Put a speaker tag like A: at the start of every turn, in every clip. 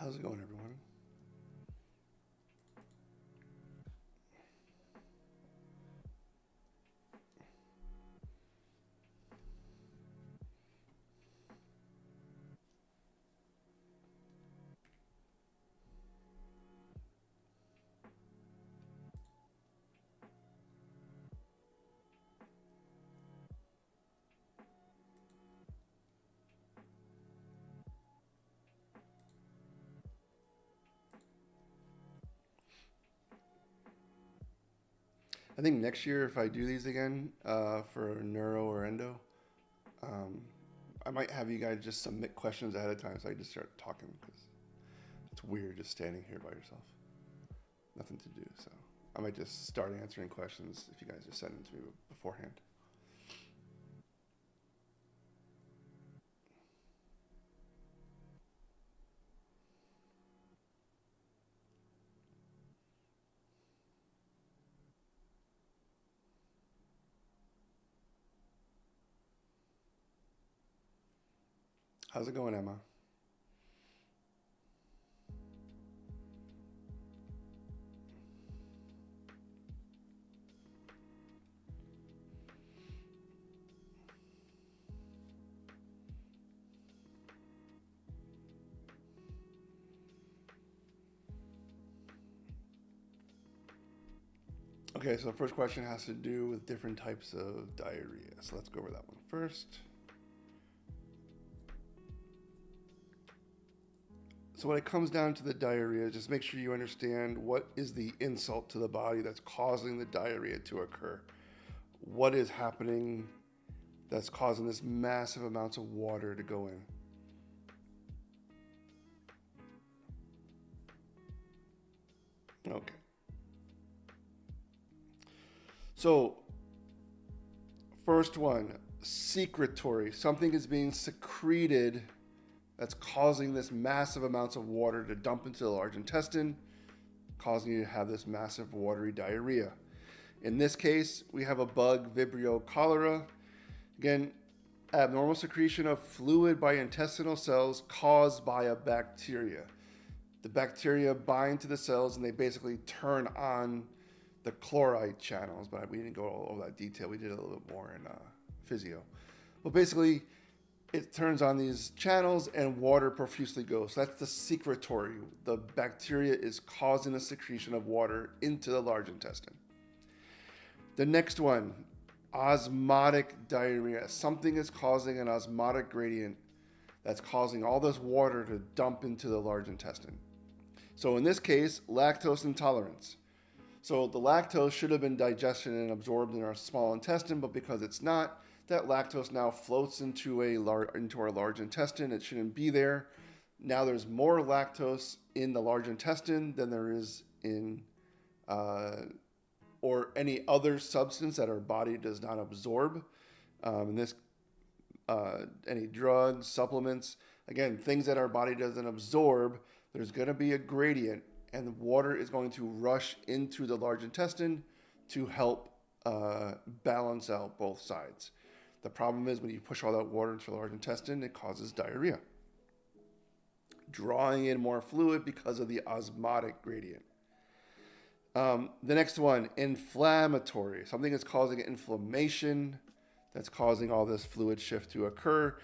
A: How's it going, everyone? I think next year, if I do these again for neuro or endo, um, I might have you guys just submit questions ahead of time so I just start talking because it's weird just standing here by yourself. Nothing to do. So I might just start answering questions if you guys just send them to me beforehand. How's it going, Emma? Okay, so the first question has to do with different types of diarrhea. So let's go over that one first. So when it comes down to the diarrhea, just make sure you understand what is the insult to the body that's causing the diarrhea to occur. What is happening that's causing this massive amounts of water to go in? Okay. So, first one, secretory. Something is being secreted that's causing this massive amounts of water to dump into the large intestine, causing you to have this massive watery diarrhea. In this case, we have a bug, Vibrio cholera. Again, abnormal secretion of fluid by intestinal cells caused by a bacteria. The bacteria bind to the cells and they basically turn on the chloride channels, but we didn't go all over that detail. We did a little bit more in physio. But basically, it turns on these channels and water profusely goes. So that's the secretory. The bacteria is causing the secretion of water into the large intestine. The next one, osmotic diarrhea. Something is causing an osmotic gradient that's causing all this water to dump into the large intestine. So in this case, lactose intolerance. So the lactose should have been digested and absorbed in our small intestine, but because it's not, that lactose now floats into our large intestine. It shouldn't be there. Now there's more lactose in the large intestine than there is in or any other substance that our body does not absorb. In this, any drugs, supplements, again, things that our body doesn't absorb, there's going to be a gradient, and the water is going to rush into the large intestine to help balance out both sides. The problem is when you push all that water into the large intestine, it causes diarrhea, drawing in more fluid because of the osmotic gradient. The next one, inflammatory. Something is causing inflammation that's causing all this fluid shift to occur.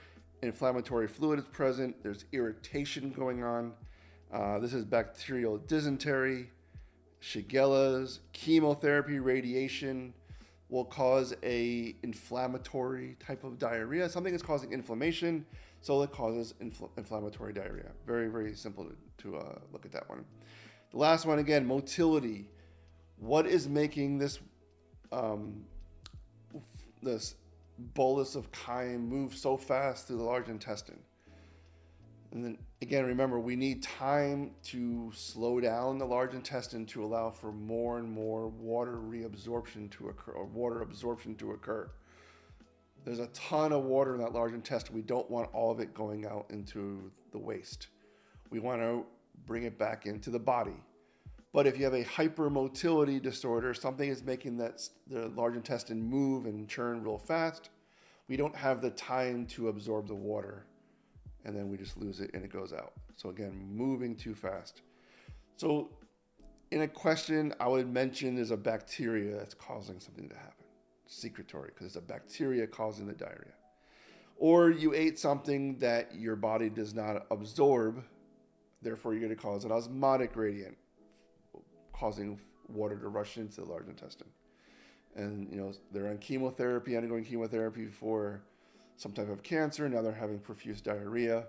A: Inflammatory fluid is present. There's irritation going on. This is bacterial dysentery, Shigellas, chemotherapy, radiation will cause a inflammatory type of diarrhea. Something is causing inflammation, so it causes inflammatory diarrhea. Very, very simple to look at that one. The last one, again, motility. What is making this this bolus of chyme move so fast through the large intestine? And then again, remember, we need time to slow down the large intestine to allow for more and more water reabsorption to occur, or water absorption to occur. There's a ton of water in that large intestine. We don't want all of it going out into the waste. We want to bring it back into the body. But if you have a hypermotility disorder, something is making the large intestine move and churn real fast, we don't have the time to absorb the water and then we just lose it and it goes out. So again, moving too fast. So in a question, I would mention there's a bacteria that's causing something to happen. Secretory, because it's a bacteria causing the diarrhea. Or you ate something that your body does not absorb, therefore you're going to cause an osmotic gradient, causing water to rush into the large intestine. And they're on chemotherapy, undergoing chemotherapy for some type of cancer. Now they're having profuse diarrhea.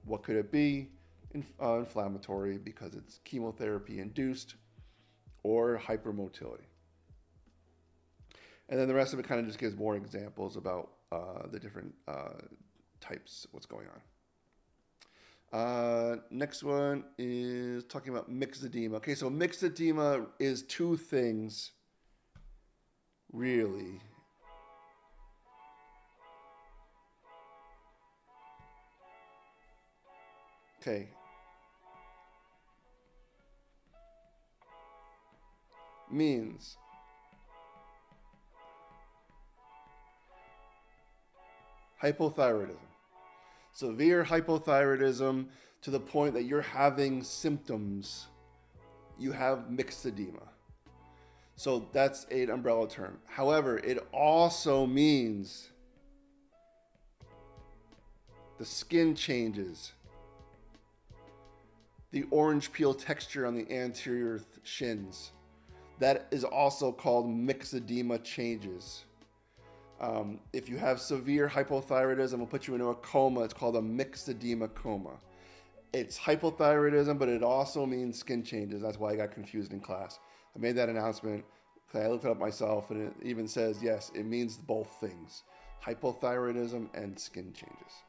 A: What could it be? Inflammatory, because it's chemotherapy induced, or hypermotility. And then the rest of it kind of just gives more examples about the different types, what's going on. Next one is talking about mixed edema. Okay, so mixed edema is two things, really. Okay. Means hypothyroidism. Severe hypothyroidism to the point that you're having symptoms. You have mixed edema. So that's an umbrella term. However, it also means the skin changes. The orange peel texture on the anterior shins. That is also called myxedema changes. If you have severe hypothyroidism, we'll put you into a coma. It's called a myxedema coma. It's hypothyroidism, but it also means skin changes. That's why I got confused in class. I made that announcement. I looked it up myself, and it even says, yes, it means both things. Hypothyroidism and skin changes.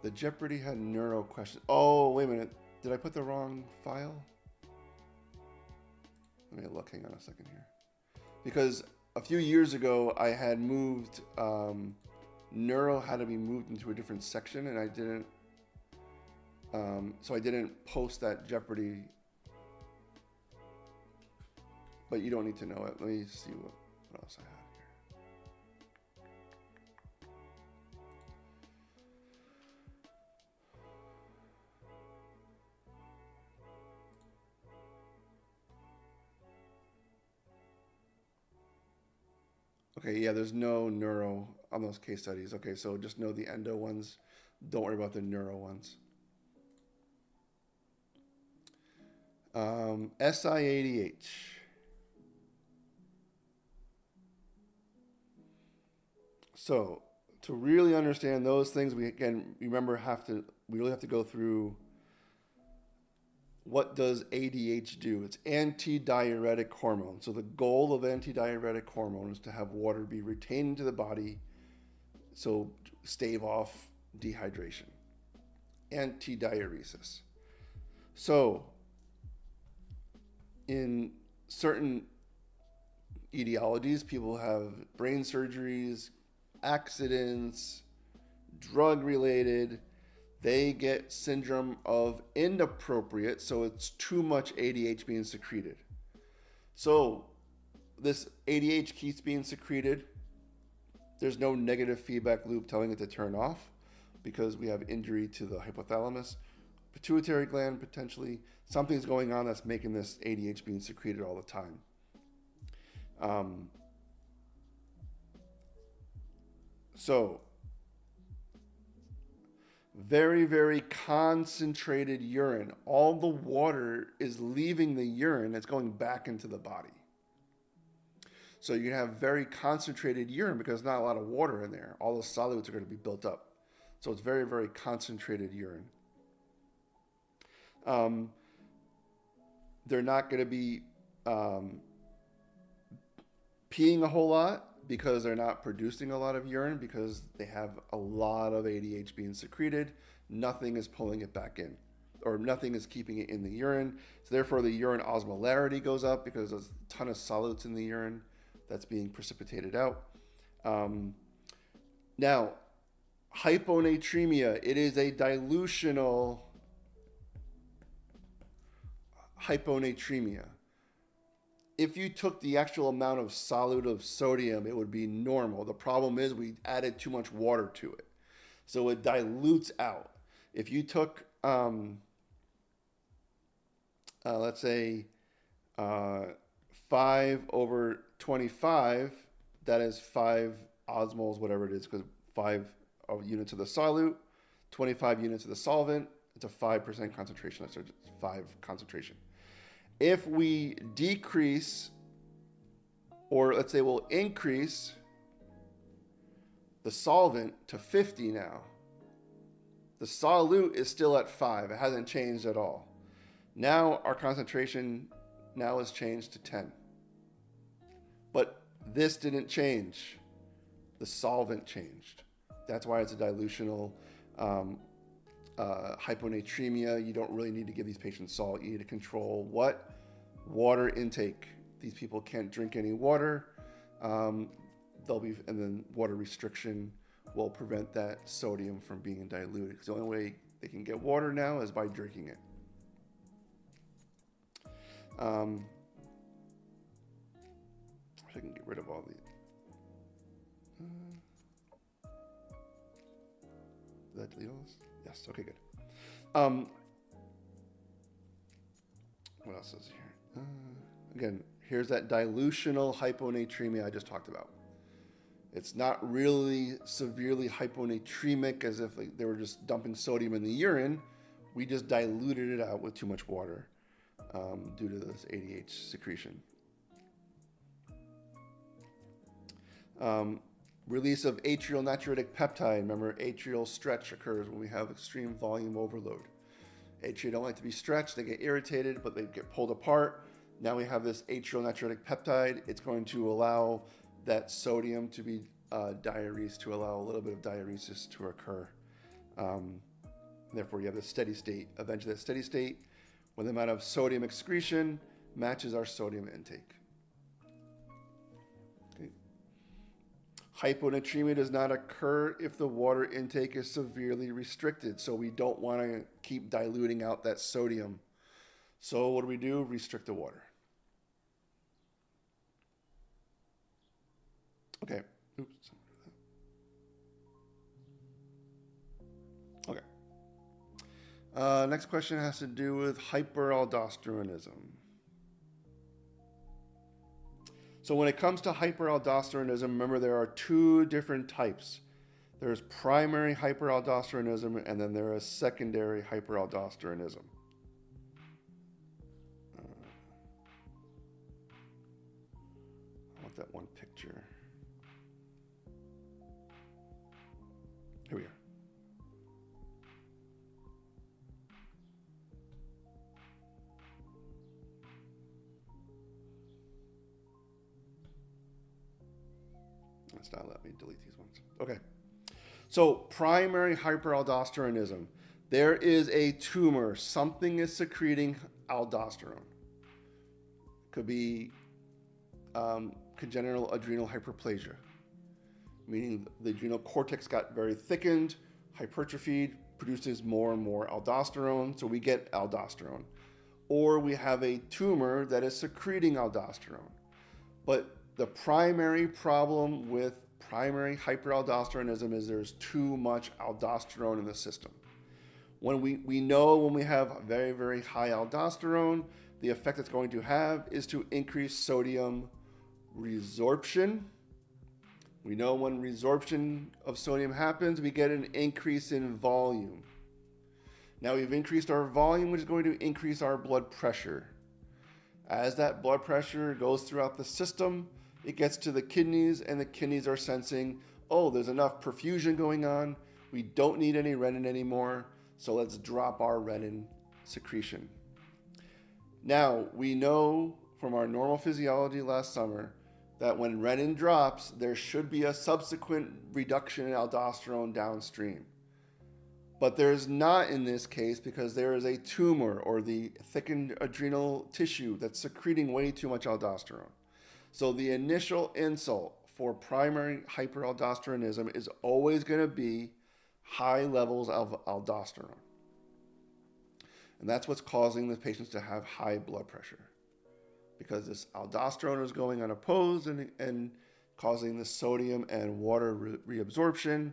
A: The Jeopardy had neuro questions. Oh, wait a minute. Did I put the wrong file? Let me look. Hang on a second here. Because a few years ago, I had moved, neuro had to be moved into a different section, and I didn't, so I didn't post that Jeopardy. But you don't need to know it. Let me see what else I have. Okay, yeah, there's no neuro on those case studies. Okay, so just know the endo ones. Don't worry about the neuro ones. SIADH. So to really understand those things, we really have to go through what does ADH do? It's antidiuretic hormone. So the goal of antidiuretic hormone is to have water be retained into the body, so stave off dehydration. Antidiuresis. So in certain etiologies, people have brain surgeries, accidents, drug-related. They get syndrome of inappropriate, so it's too much ADH being secreted. So this ADH keeps being secreted. There's no negative feedback loop telling it to turn off because we have injury to the hypothalamus, pituitary gland potentially. Something's going on that's making this ADH being secreted all the time. So very, very concentrated urine. All the water is leaving the urine. It's going back into the body. So you have very concentrated urine because not a lot of water in there. All the solutes are going to be built up. So it's very, very concentrated urine. They're not going to be peeing a whole lot because they're not producing a lot of urine because they have a lot of ADH being secreted. Nothing is pulling it back in, or nothing is keeping it in the urine. So therefore the urine osmolarity goes up because there's a ton of solutes in the urine that's being precipitated out. Now, hyponatremia, it is a dilutional hyponatremia. if you took the actual amount of solute of sodium, it would be normal. The problem is we added too much water to it. So it dilutes out. If you took, let's say, 5/25, that is 5 osmoles, whatever it is, because 5 units of the solute, 25 units of the solvent, it's a 5% concentration. That's 5 concentration. If we decrease, or let's say we'll increase the solvent to 50 now, the solute is still at 5. It hasn't changed at all. Now our concentration now is changed to 10. But this didn't change. The solvent changed. That's why it's a dilutional hyponatremia. You don't really need to give these patients salt. You need to control what? Water intake. These people can't drink any water. And then water restriction will prevent that sodium from being diluted. Because the only way they can get water now is by drinking it. If I can get rid of all these. Did I delete all this? Yes. Okay, good. What else is here? Again, here's that dilutional hyponatremia I just talked about. It's not really severely hyponatremic as if they were just dumping sodium in the urine. We just diluted it out with too much water due to this ADH secretion. Release of atrial natriuretic peptide. Remember, atrial stretch occurs when we have extreme volume overload. Atria don't like to be stretched. They get irritated, but they get pulled apart. Now we have this atrial natriuretic peptide. It's going to allow that sodium to be diuresed, to allow a little bit of diuresis to occur. Therefore, you have the steady state. Eventually, that steady state, when the amount of sodium excretion matches our sodium intake. Okay. Hyponatremia does not occur if the water intake is severely restricted. So we don't want to keep diluting out that sodium. So what do? Restrict the water. Okay. Oops. Okay. Next question has to do with hyperaldosteronism. So when it comes to hyperaldosteronism, remember there are two different types. There's primary hyperaldosteronism, and then there is secondary hyperaldosteronism. I want that one picture. Here we are. Let's not let me delete these ones. Okay. So primary hyperaldosteronism. There is a tumor. Something is secreting aldosterone. Could be congenital adrenal hyperplasia, meaning the adrenal cortex got very thickened, hypertrophied, produces more and more aldosterone, so we get aldosterone. Or we have a tumor that is secreting aldosterone. But the primary problem with primary hyperaldosteronism is there's too much aldosterone in the system. When we know when we have very, very high aldosterone, the effect it's going to have is to increase sodium resorption. We know when resorption of sodium happens, we get an increase in volume. Now we've increased our volume, which is going to increase our blood pressure. As that blood pressure goes throughout the system, it gets to the kidneys, and the kidneys are sensing, oh, there's enough perfusion going on. We don't need any renin anymore, so let's drop our renin secretion. Now, we know from our normal physiology last summer that when renin drops, there should be a subsequent reduction in aldosterone downstream. But there's not in this case because there is a tumor or the thickened adrenal tissue that's secreting way too much aldosterone. So the initial insult for primary hyperaldosteronism is always going to be high levels of aldosterone. And that's what's causing the patients to have high blood pressure. because this aldosterone is going unopposed and causing the sodium and water reabsorption,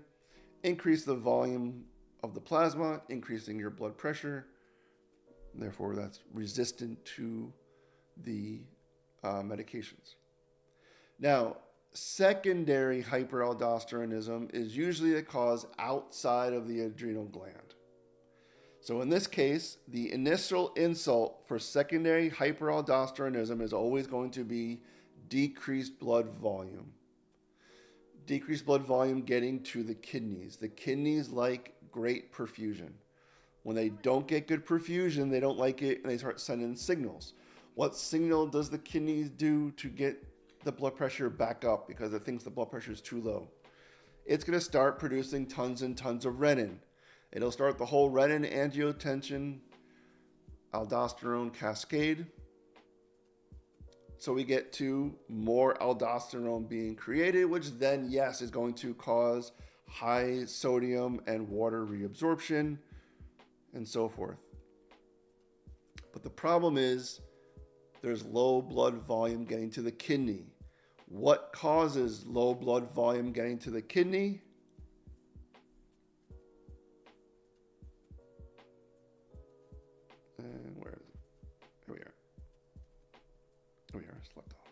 A: increase the volume of the plasma, increasing your blood pressure. Therefore, that's resistant to the medications. Now, secondary hyperaldosteronism is usually a cause outside of the adrenal gland. So in this case, the initial insult for secondary hyperaldosteronism is always going to be decreased blood volume. Decreased blood volume getting to the kidneys. The kidneys like great perfusion. When they don't get good perfusion, they don't like it and they start sending signals. What signal does the kidneys do to get the blood pressure back up because it thinks the blood pressure is too low? It's going to start producing tons and tons of renin. It'll start the whole renin, angiotensin, aldosterone cascade. So we get to more aldosterone being created, which then, yes, is going to cause high sodium and water reabsorption and so forth. But the problem is there's low blood volume getting to the kidney. What causes low blood volume getting to the kidney? And where is it? Here we are. Here we are. Select all.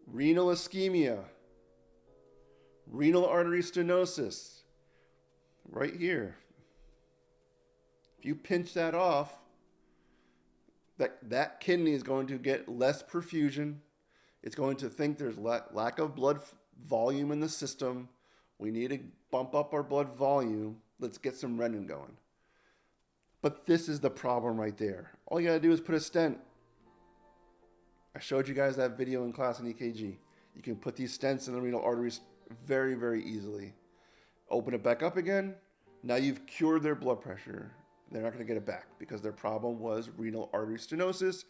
A: Renal ischemia. Renal artery stenosis. Right here. If you pinch that off, that kidney is going to get less perfusion. It's going to think there's lack of blood volume in the system. We need to bump up our blood volume. Let's get some renin going. But this is the problem right there. All you gotta do is put a stent. I showed you guys that video in class in EKG. You can put these stents in the renal arteries very, very easily. Open it back up again. Now you've cured their blood pressure. They're not going to get it back because their problem was renal artery stenosis,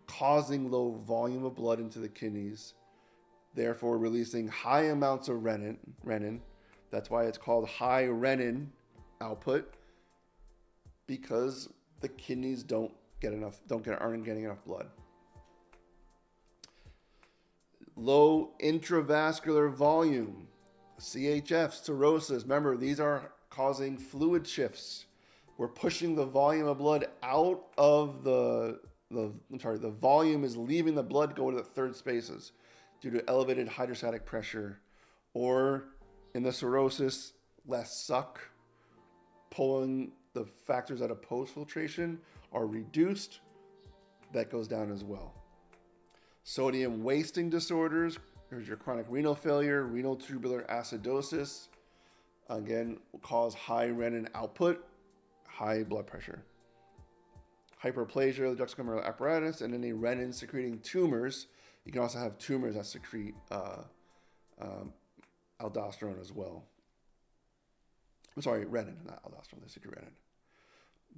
A: causing low volume of blood into the kidneys, therefore releasing high amounts of renin. That's why it's called high renin output, because the kidneys aren't getting enough blood. Low intravascular volume, CHF, cirrhosis. Remember, these are causing fluid shifts. We're pushing the volume of blood out of the volume is leaving the blood going to the third spaces due to elevated hydrostatic pressure, or in the cirrhosis, less suck, pulling the factors out of post-filtration are reduced. That goes down as well. Sodium wasting disorders, there's your chronic renal failure, renal tubular acidosis, again, will cause high renin output, high blood pressure. Hyperplasia of the juxtaglomerular apparatus, and any renin secreting tumors. You can also have tumors that secrete aldosterone as well. I'm sorry, renin, not aldosterone, they secrete renin.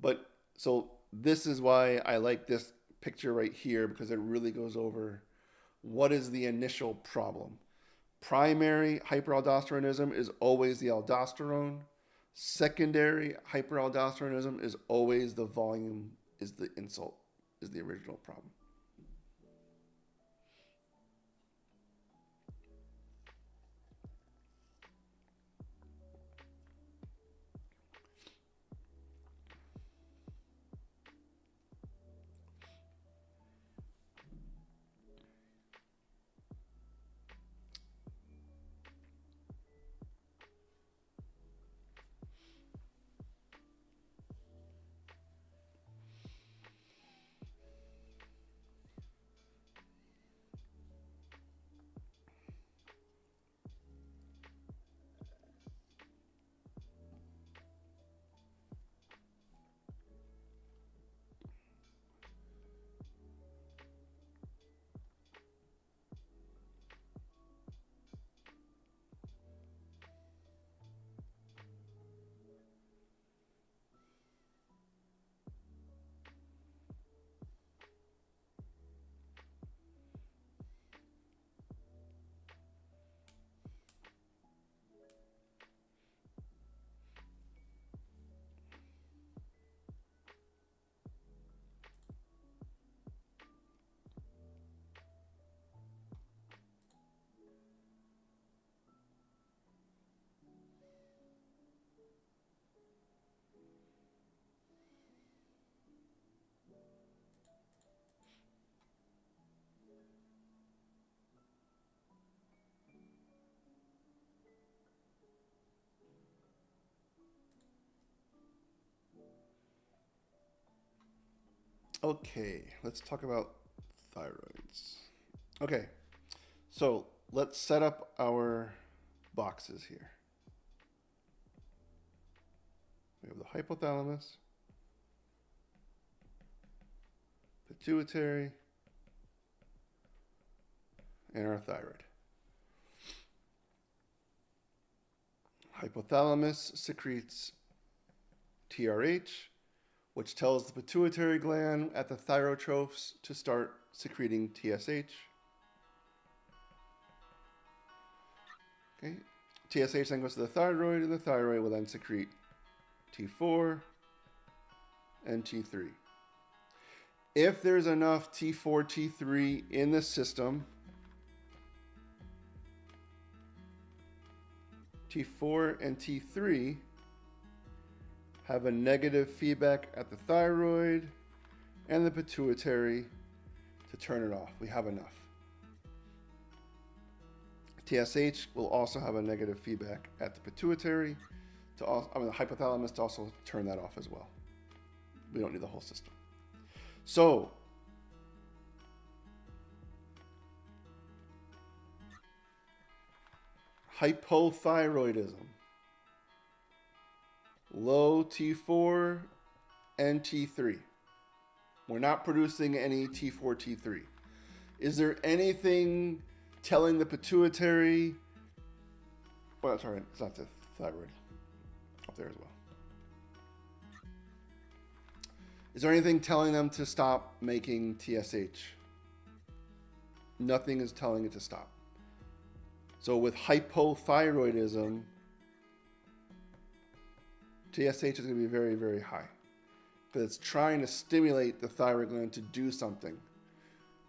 A: But so this is why I like this picture right here, because it really goes over what is the initial problem. Primary hyperaldosteronism is always the aldosterone. Secondary hyperaldosteronism is always the volume is the insult, is the original problem. Okay, let's talk about thyroids. Okay, so let's set up our boxes here. We have the hypothalamus, pituitary, and our thyroid. Hypothalamus secretes TRH, which tells the pituitary gland at the thyrotrophs to start secreting TSH. Okay. TSH then goes to the thyroid, and the thyroid will then secrete T4 and T3. If there's enough T4, T3 in the system, T4 and T3 have a negative feedback at the thyroid and the pituitary to turn it off. We have enough. TSH will also have a negative feedback at the pituitary the hypothalamus to also turn that off as well. We don't need the whole system. So, hypothyroidism, low T4 and T3. We're not producing any T4, T3. Is there anything telling the pituitary? Well, sorry, it's not the thyroid. Up there as well. Is there anything telling them to stop making TSH? Nothing is telling it to stop. So with hypothyroidism, TSH is going to be very, very high because it's trying to stimulate the thyroid gland to do something.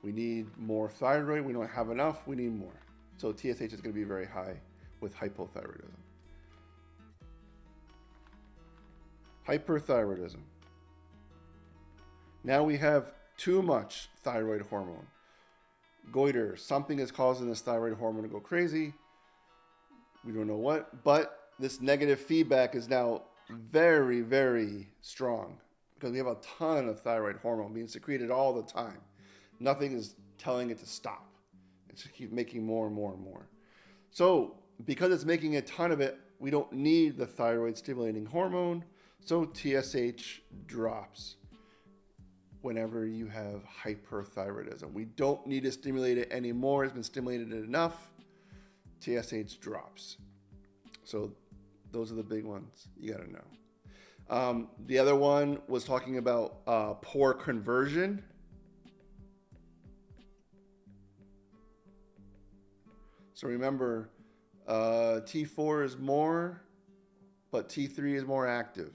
A: We need more thyroid. We don't have enough. We need more. So TSH is going to be very high with hypothyroidism. Hyperthyroidism. Now we have too much thyroid hormone. Goiter, something is causing this thyroid hormone to go crazy. We don't know what, but this negative feedback is now very, very strong because we have a ton of thyroid hormone being secreted all the time. Nothing is telling it to stop. It just keeps making more and more and more. So because it's making a ton of it, we don't need the thyroid stimulating hormone. So TSH drops whenever you have hyperthyroidism. We don't need to stimulate it anymore. It's been stimulated enough. TSH drops. So those are the big ones you got to know. The other one was talking about poor conversion. So remember, T4 is more, but T3 is more active.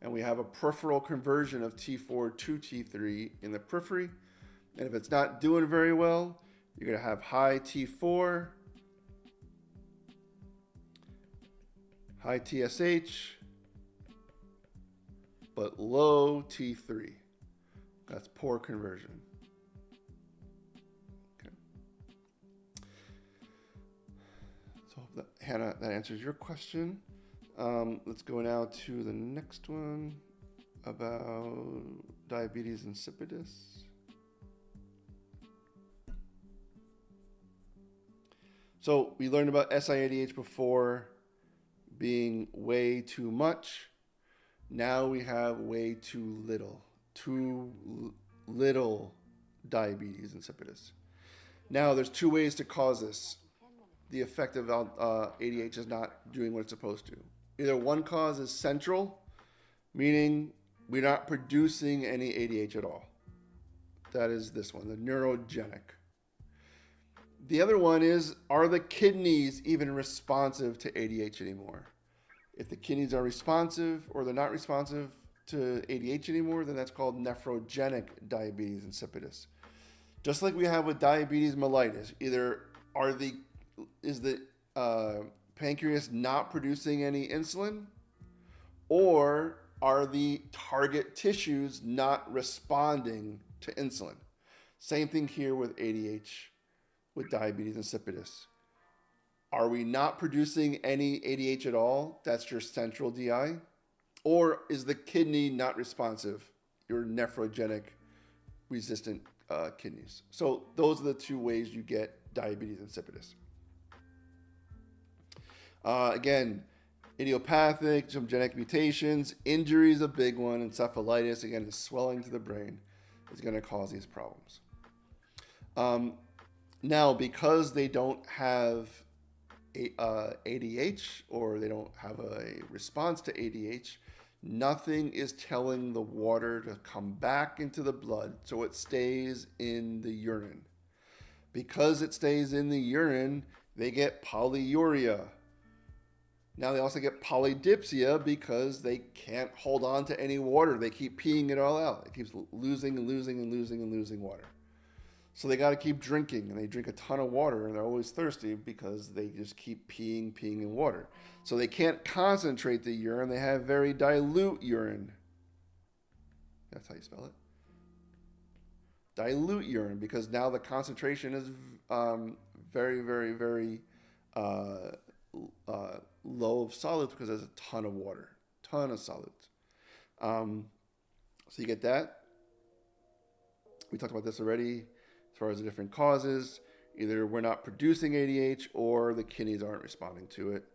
A: And we have a peripheral conversion of T4 to T3 in the periphery. And if it's not doing very well, you're going to have high T4, high TSH, but low T3. That's poor conversion. Okay. So Hannah, that answers your question. Let's go now to the next one about diabetes insipidus. So we learned about SIADH before being way too much. Now we have way too little diabetes insipidus. Now there's two ways to cause this. The effect of ADH is not doing what it's supposed to. Either one cause is central, meaning we're not producing any ADH at all. That is this one, the neurogenic. The other one is, are the kidneys even responsive to ADH anymore? If the kidneys are responsive or they're not responsive to ADH anymore, then that's called nephrogenic diabetes insipidus. Just like we have with diabetes mellitus, either is the pancreas not producing any insulin, or are the target tissues not responding to insulin? Same thing here with ADH, with diabetes insipidus. Are we not producing any ADH at all? That's your central DI. Or is the kidney not responsive your nephrogenic resistant kidneys. So those are the two ways you get diabetes insipidus. Again, idiopathic, some genetic mutations, injury is a big one, encephalitis, again, is swelling to the brain, is going to cause these problems. Now, because they don't have ADH, or they don't have a response to ADH, nothing is telling the water to come back into the blood, so it stays in the urine. Because it stays in the urine, they get polyuria. Now they also get polydipsia because they can't hold on to any water. They keep peeing it all out. It keeps losing and losing and losing and losing water. So they got to keep drinking, and they drink a ton of water, and they're always thirsty because they just keep peeing in water. So they can't concentrate the urine. They have very dilute urine. That's how you spell it. Dilute urine, because now the concentration is very, very, very low of solids because there's a ton of water, ton of solids. So you get that. We talked about this already as far as the different causes. Either we're not producing ADH or the kidneys aren't responding to it.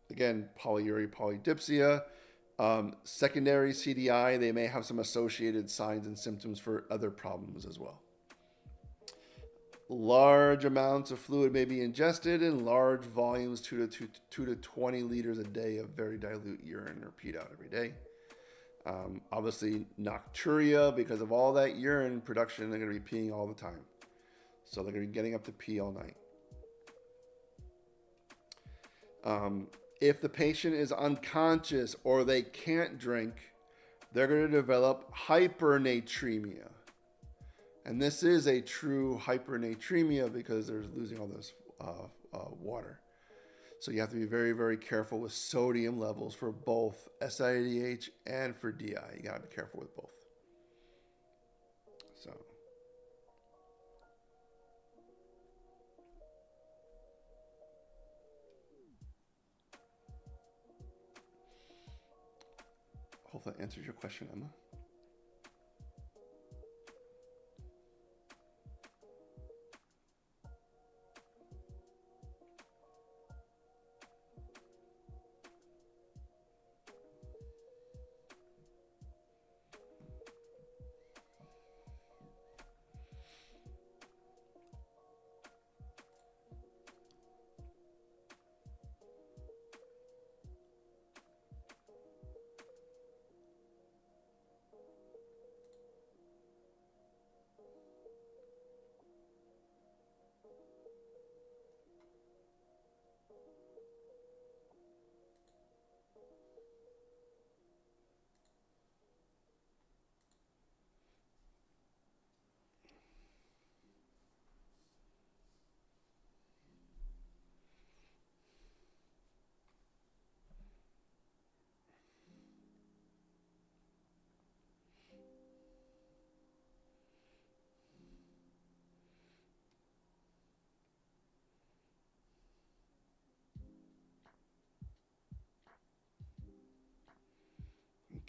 A: Again, polyuria, polydipsia. Secondary CDI, they may have some associated signs and symptoms for other problems as well. Large amounts of fluid may be ingested in large volumes, 2 to 20 liters a day of very dilute urine or peed out every day. Obviously, nocturia, because of all that urine production, they're going to be peeing all the time. So they're going to be getting up to pee all night. If the patient is unconscious or they can't drink, they're going to develop hypernatremia. And this is a true hypernatremia because they're losing all this water. So you have to be very, very careful with sodium levels for both SIADH and for DI. You got to be careful with both. So. Hope that answers your question, Emma.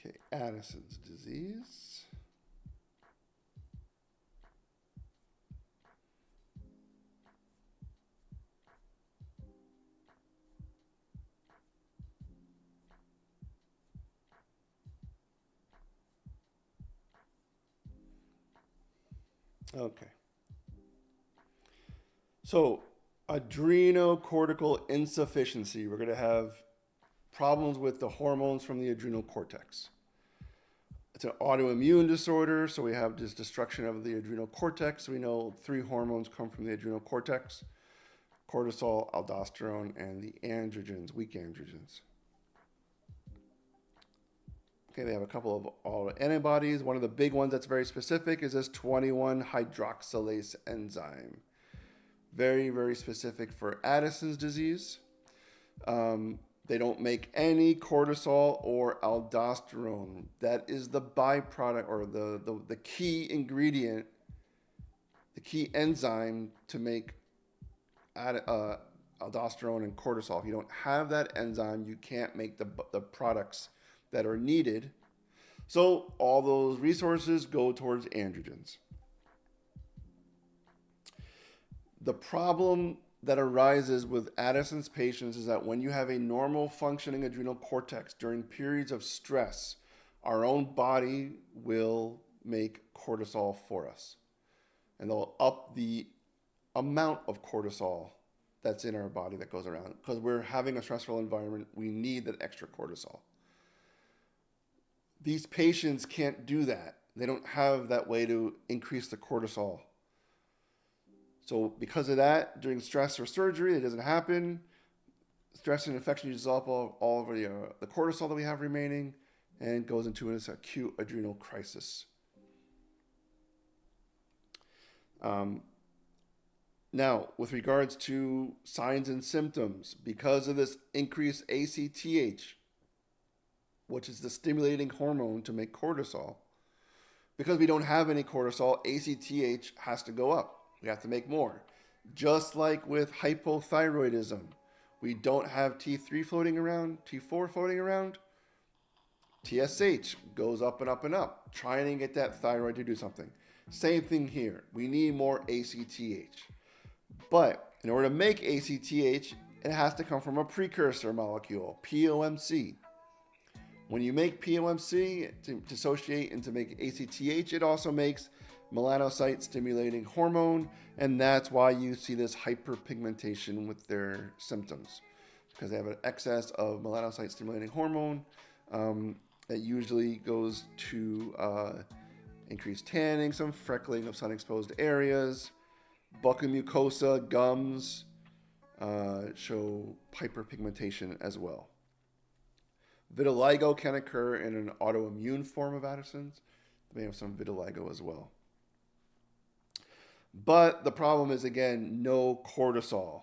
A: Okay, Addison's disease. Okay. So, adrenocortical insufficiency. We're going to have problems with the hormones from the adrenal cortex. It's an autoimmune disorder, so we have this destruction of the adrenal cortex. We know 3 hormones come from the adrenal cortex: cortisol, aldosterone, and the androgens, weak androgens. Okay, they have a couple of autoantibodies. One of the big ones that's very specific is this 21 hydroxylase enzyme. Very, very specific for Addison's disease. They don't make any cortisol or aldosterone. That is the byproduct, or the key ingredient, the key enzyme to make aldosterone and cortisol. If you don't have that enzyme, you can't make the products that are needed. So all those resources go towards androgens. The problem that arises with Addison's patients is that when you have a normal functioning adrenal cortex during periods of stress, our own body will make cortisol for us. And they'll up the amount of cortisol that's in our body that goes around. Because we're having a stressful environment, we need that extra cortisol. These patients can't do that. They don't have that way to increase the cortisol. So because of that, during stress or surgery, it doesn't happen. Stress and infection uses up all of the cortisol that we have remaining and goes into an acute adrenal crisis. Now, with regards to signs and symptoms, because of this increased ACTH, which is the stimulating hormone to make cortisol, because we don't have any cortisol, ACTH has to go up. We have to make more. Just like with hypothyroidism, we don't have T3 floating around, T4 floating around. TSH goes up and up and up, trying to get that thyroid to do something. Same thing here. We need more ACTH. But in order to make ACTH, it has to come from a precursor molecule, POMC. When you make POMC to dissociate and to make ACTH, it also makes melanocyte stimulating hormone, and that's why you see this hyperpigmentation with their symptoms, because they have an excess of melanocyte stimulating hormone that usually goes to increased tanning, some freckling of sun-exposed areas. Buccal mucosa, gums show hyperpigmentation as well. Vitiligo can occur in an autoimmune form of Addison's. They may have some vitiligo as well. But the problem is, again, no cortisol.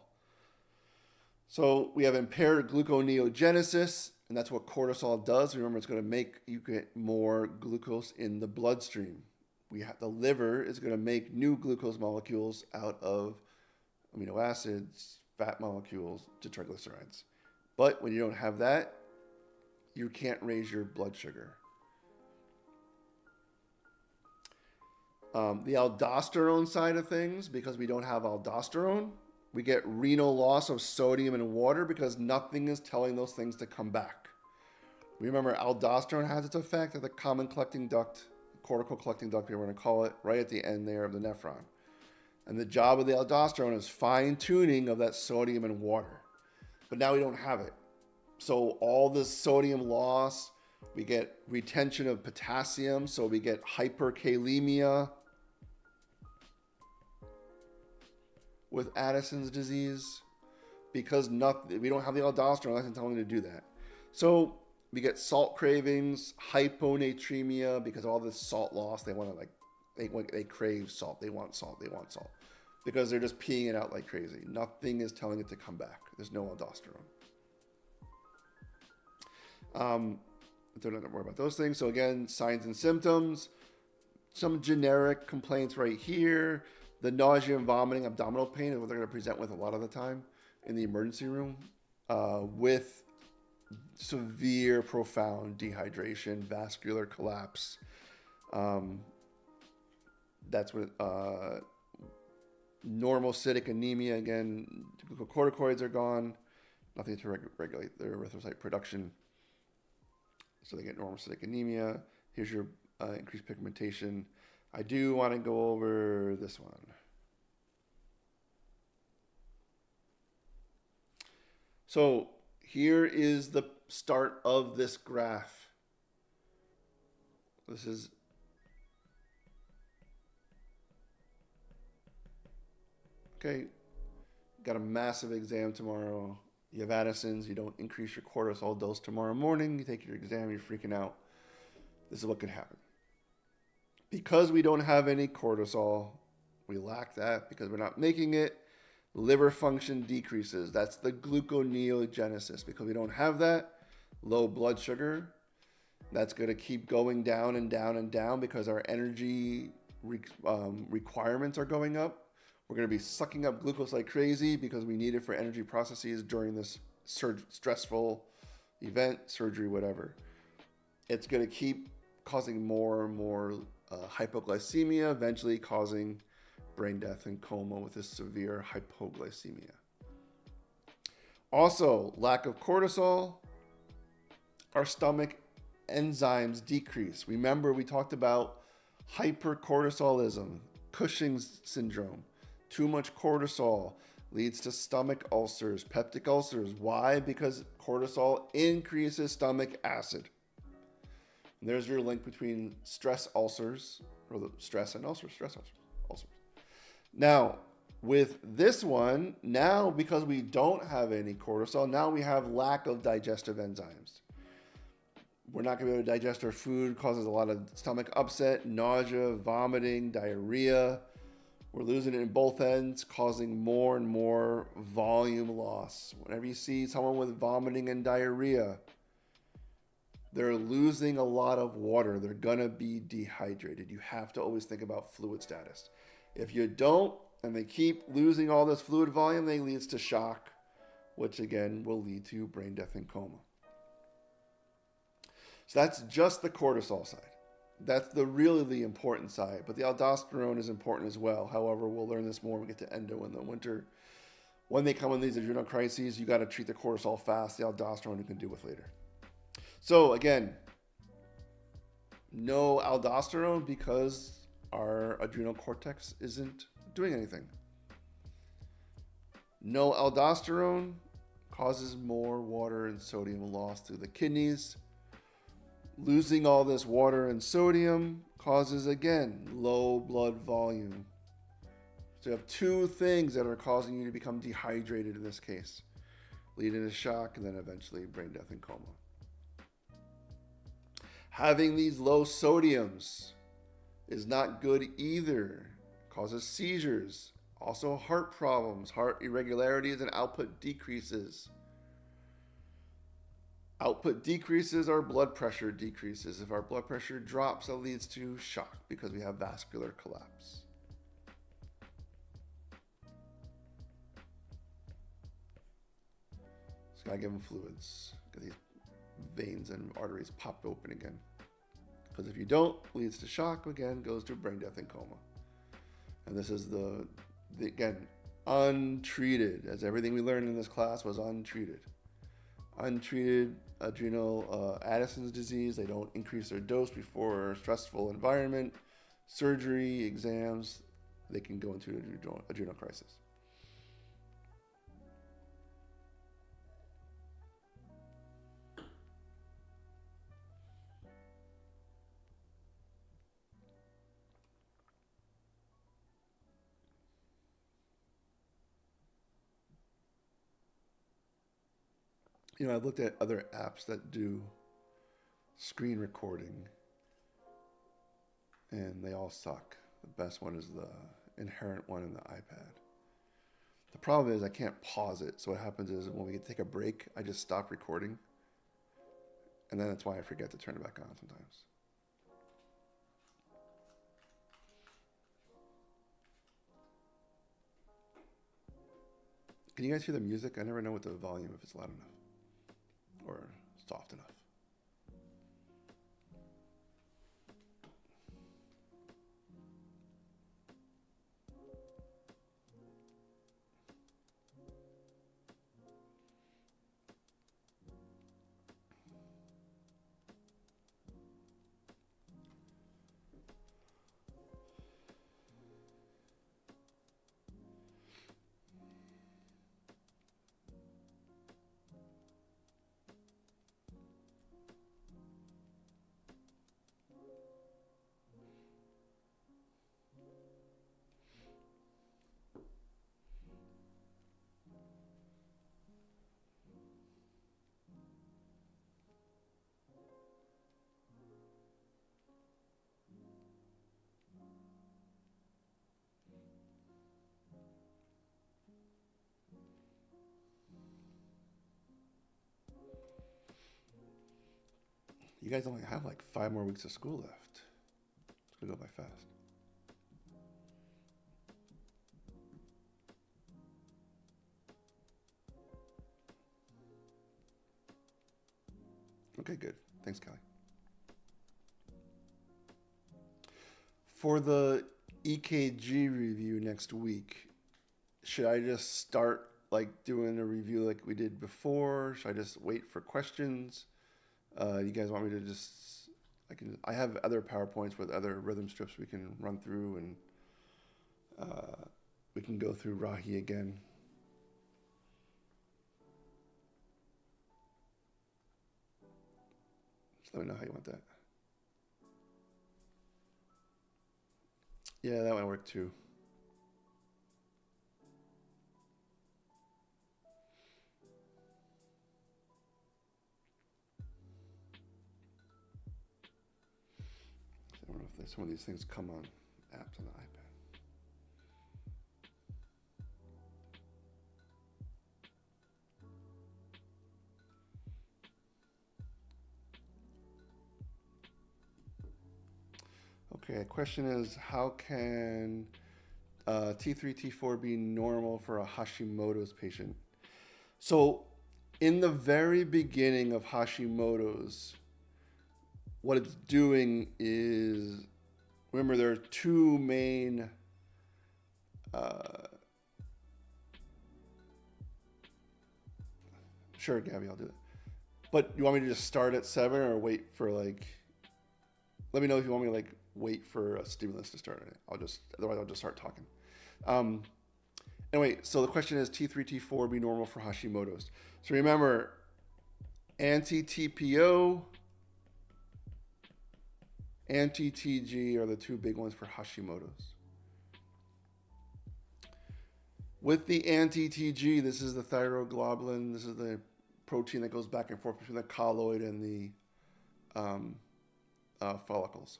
A: So we have impaired gluconeogenesis, and that's what cortisol does. Remember, it's going to make you get more glucose in the bloodstream. The liver is going to make new glucose molecules out of amino acids, fat molecules, to triglycerides. But when you don't have that, you can't raise your blood sugar. The aldosterone side of things, because we don't have aldosterone, we get renal loss of sodium and water because nothing is telling those things to come back. Remember, aldosterone has its effect at the common collecting duct, cortical collecting duct, we're going to call it, right at the end there of the nephron. And the job of the aldosterone is fine-tuning of that sodium and water. But now we don't have it. So all this sodium loss, we get retention of potassium, so we get hyperkalemia with Addison's disease, because we don't have the aldosterone that's telling to do that. So we get salt cravings, hyponatremia, because all this salt loss, they want to they crave salt, they want salt, because they're just peeing it out like crazy. Nothing is telling it to come back. There's no aldosterone. Don't have to worry about those things. So again, signs and symptoms, some generic complaints right here. The nausea and vomiting, abdominal pain is what they're going to present with a lot of the time in the emergency room, with severe, profound dehydration, vascular collapse. That's what normocytic anemia, again, glucocorticoids are gone, nothing to regulate their erythrocyte production. So they get normocytic anemia. Here's your increased pigmentation. I do want to go over this one. So here is the start of this graph. This is okay. Got a massive exam tomorrow. You have Addison's, you don't increase your cortisol dose tomorrow morning, you take your exam, you're freaking out. This is what could happen. Because we don't have any cortisol, we lack that because we're not making it, liver function decreases. That's the gluconeogenesis. Because we don't have that, low blood sugar, that's going to keep going down and down and down because our energy requirements are going up. We're going to be sucking up glucose like crazy because we need it for energy processes during this stressful event, surgery, whatever. It's going to keep causing more and more hypoglycemia, eventually causing brain death and coma with this severe hypoglycemia. Also, lack of cortisol, our stomach enzymes decrease. Remember, we talked about hypercortisolism, Cushing's syndrome. Too much cortisol leads to stomach ulcers, peptic ulcers. Why? Because cortisol increases stomach acid. And there's your link between stress ulcers, or the stress and ulcers, ulcers. Now, with this one, now because we don't have any cortisol, now we have lack of digestive enzymes. We're not going to be able to digest our food, causes a lot of stomach upset, nausea, vomiting, diarrhea. We're losing it in both ends, causing more and more volume loss. Whenever you see someone with vomiting and diarrhea, they're losing a lot of water. They're going to be dehydrated. You have to always think about fluid status. If you don't, and they keep losing all this fluid volume, they leads to shock, which again will lead to brain death and coma. So that's just the cortisol side. That's really the important side. But the aldosterone is important as well. However, we'll learn this more when we get to endo in the winter. When they come in these adrenal crises, you got to treat the cortisol fast. The aldosterone you can deal with later. So again, no aldosterone because our adrenal cortex isn't doing anything. No aldosterone causes more water and sodium loss through the kidneys. Losing all this water and sodium causes, again, low blood volume. So you have two things that are causing you to become dehydrated in this case, leading to shock and then eventually brain death and coma. Having these low sodiums is not good either. Causes seizures, also heart problems, heart irregularities, and output decreases. Output decreases, our blood pressure decreases. If our blood pressure drops, that leads to shock because we have vascular collapse. Just gotta give them fluids. Get these veins and arteries popped open again. Because if you don't, leads to shock, again, goes to brain death and coma. And this is the again, untreated, as everything we learned in this class was untreated. Untreated adrenal Addison's disease, they don't increase their dose before a stressful environment, surgery, exams, they can go into an adrenal crisis. You know, I've looked at other apps that do screen recording, and they all suck. The best one is the inherent one in the iPad. The problem is I can't pause it, so what happens is when we take a break, I just stop recording, and then that's why I forget to turn it back on sometimes. Can you guys hear the music? I never know what the volume, if it's loud enough or soft enough. You guys only have like 5 more weeks of school left. It's gonna go by fast. Okay, good. Thanks, Kelly. For the EKG review next week, should I just start like doing a review like we did before? Should I just wait for questions? You guys want me to just? I have other PowerPoints with other rhythm strips we can run through, and we can go through Rahi again. Just let me know how you want that. Yeah, that might work too. I don't know if some of these things come on apps on the iPad. Okay, question is, how can T3, T4 be normal for a Hashimoto's patient? So, in the very beginning of Hashimoto's, what it's doing is, remember, there are two main sure, Gabby, I'll do it. But you want me to just start at 7 or wait for like? Let me know if you want me to like wait for a stimulus to start. Otherwise I'll just start talking. Anyway, so the question is, T3, T4 be normal for Hashimoto's? So remember, anti-TPO, anti-TG are the two big ones for Hashimoto's. With the anti-TG, this is the thyroglobulin. This is the protein that goes back and forth between the colloid and the follicles.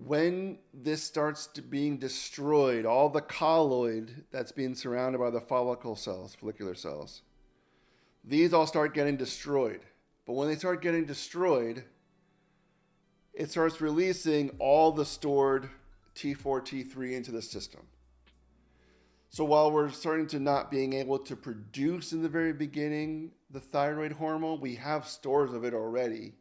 A: When this starts being destroyed, all the colloid that's being surrounded by the follicular cells, these all start getting destroyed. But when they start getting destroyed, it starts releasing all the stored T4, T3 into the system. So while we're starting to not being able to produce in the very beginning the thyroid hormone, we have stores of it already.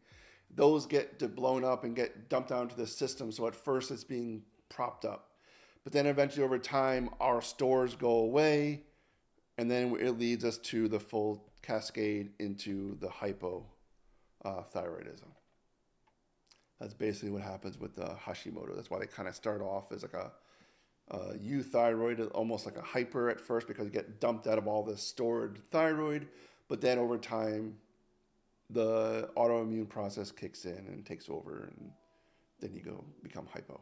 A: Those get blown up and get dumped out into the system. So at first it's being propped up. But then eventually over time, our stores go away. And then it leads us to the full cascade into the hypothyroidism. That's basically what happens with the Hashimoto. That's why they kind of start off as like a euthyroid, almost like a hyper at first, because you get dumped out of all this stored thyroid. But then over time, the autoimmune process kicks in and takes over, and then you become hypo.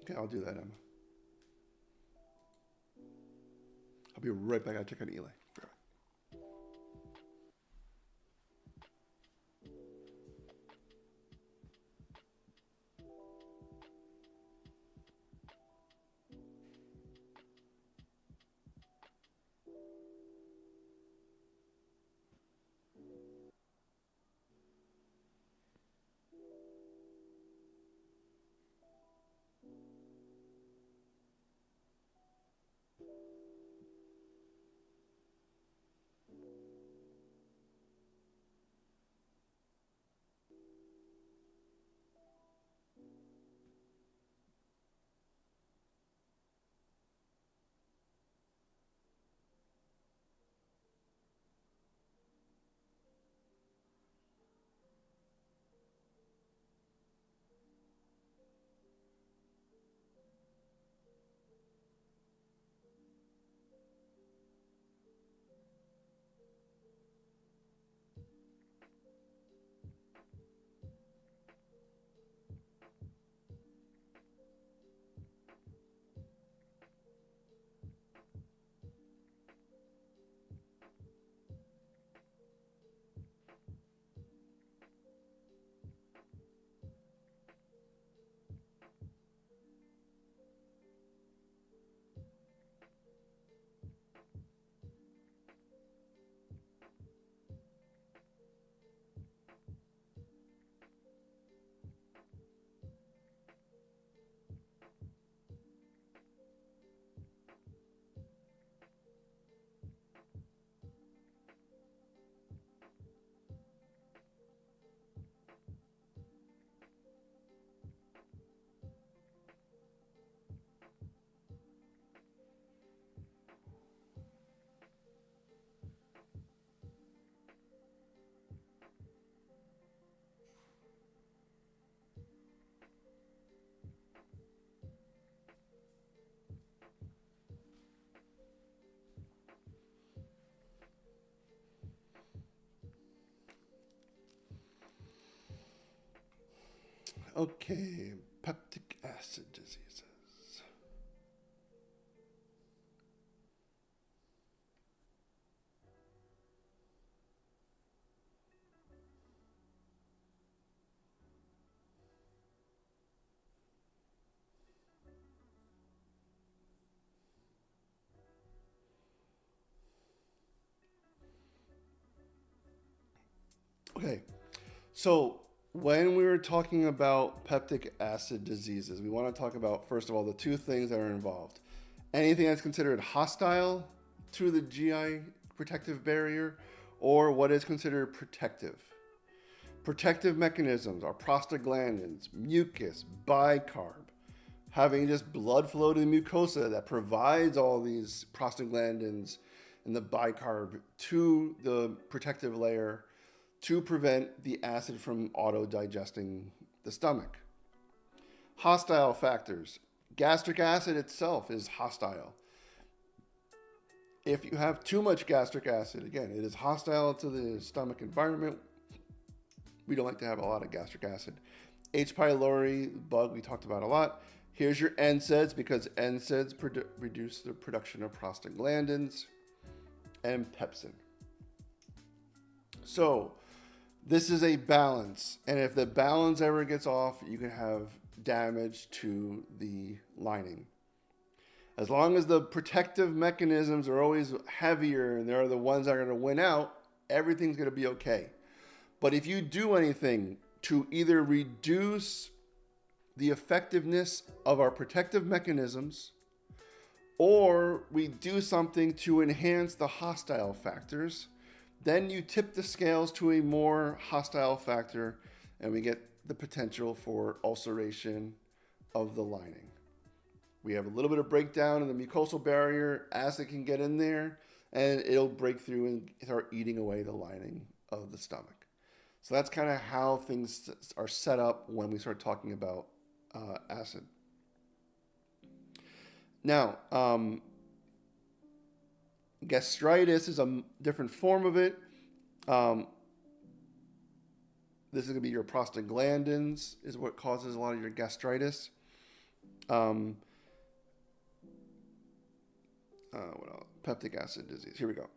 A: Okay, I'll do that, Emma. I'll be right back. I'll check on Eli. Okay, peptic acid diseases. Okay, so when we were talking about peptic acid diseases, we want to talk about, first of all, the two things that are involved. Anything that's considered hostile to the GI protective barrier, or what is considered protective. Protective mechanisms are prostaglandins, mucus, bicarb, having just blood flow to the mucosa that provides all these prostaglandins and the bicarb to the protective layer to prevent the acid from auto-digesting the stomach. Hostile factors. Gastric acid itself is hostile. If you have too much gastric acid, again, it is hostile to the stomach environment. We don't like to have a lot of gastric acid. H. pylori bug we talked about a lot. Here's your NSAIDs because NSAIDs reduce the production of prostaglandins, and pepsin. So this is a balance, and if the balance ever gets off, you can have damage to the lining. As long as the protective mechanisms are always heavier and they're the ones that are going to win out, everything's going to be okay. But if you do anything to either reduce the effectiveness of our protective mechanisms, or we do something to enhance the hostile factors, then you tip the scales to a more hostile factor and we get the potential for ulceration of the lining. We have a little bit of breakdown in the mucosal barrier. Acid can get in there and it'll break through and start eating away the lining of the stomach. So that's kind of how things are set up when we start talking about acid. Now, gastritis is a different form of it. This is going to be your prostaglandins is what causes a lot of your gastritis. What else? Peptic acid disease. Here we go.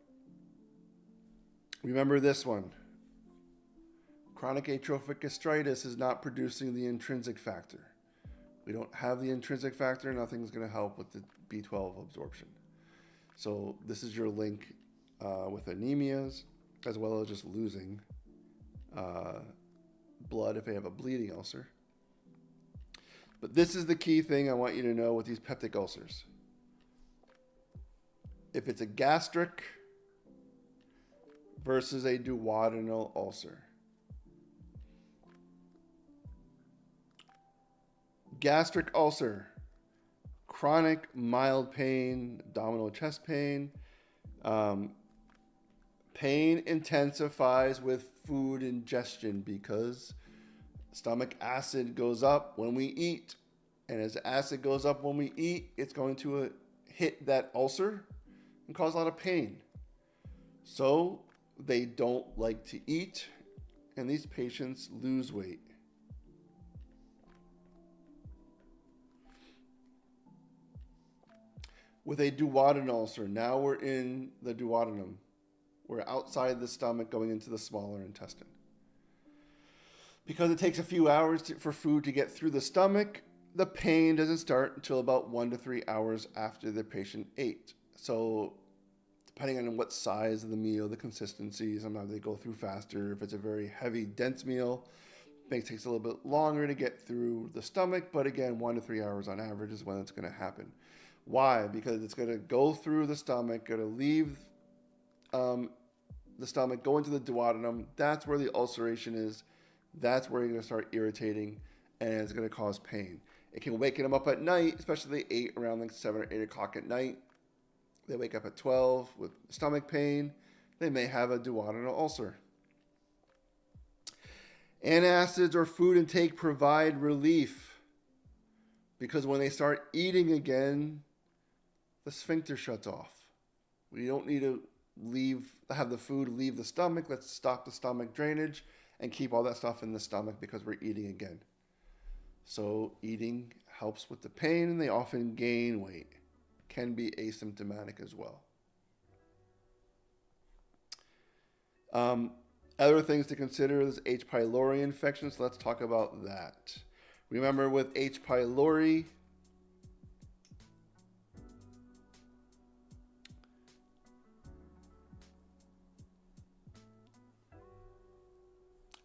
A: Remember this one. Chronic atrophic gastritis is not producing the intrinsic factor. We don't have the intrinsic factor, nothing's going to help with the B12 absorption. So this is your link with anemias, as well as just losing blood if they have a bleeding ulcer. But this is the key thing I want you to know with these peptic ulcers. If it's a gastric versus a duodenal ulcer. Gastric ulcer, chronic mild pain, abdominal chest pain. Pain intensifies with food ingestion because stomach acid goes up when we eat. And as acid goes up when we eat, it's going to hit that ulcer and cause a lot of pain. So they don't like to eat, and these patients lose weight. With a duodenal ulcer, now we're in the duodenum. We're outside the stomach going into the smaller intestine. Because it takes a few hours for food to get through the stomach, the pain doesn't start until about 1 to 3 hours after the patient ate. So depending on what size of the meal, the consistency, sometimes they go through faster. If it's a very heavy, dense meal, it takes a little bit longer to get through the stomach. But again, 1 to 3 hours on average is when it's going to happen. Why? Because it's going to go through the stomach, going to leave the stomach, go into the duodenum. That's where the ulceration is. That's where you're going to start irritating, and it's going to cause pain. It can wake them up at night, especially if they ate around like 7 or 8 o'clock at night. They wake up at 12 with stomach pain. They may have a duodenal ulcer. Antacids or food intake provide relief because when they start eating again, the sphincter shuts off. We don't need to have the food leave the stomach. Let's stop the stomach drainage and keep all that stuff in the stomach because we're eating again. So eating helps with the pain, and they often gain weight. Can be asymptomatic as well. Um, Other things to consider is H. pylori infection. So let's talk about that. Remember, with H. pylori,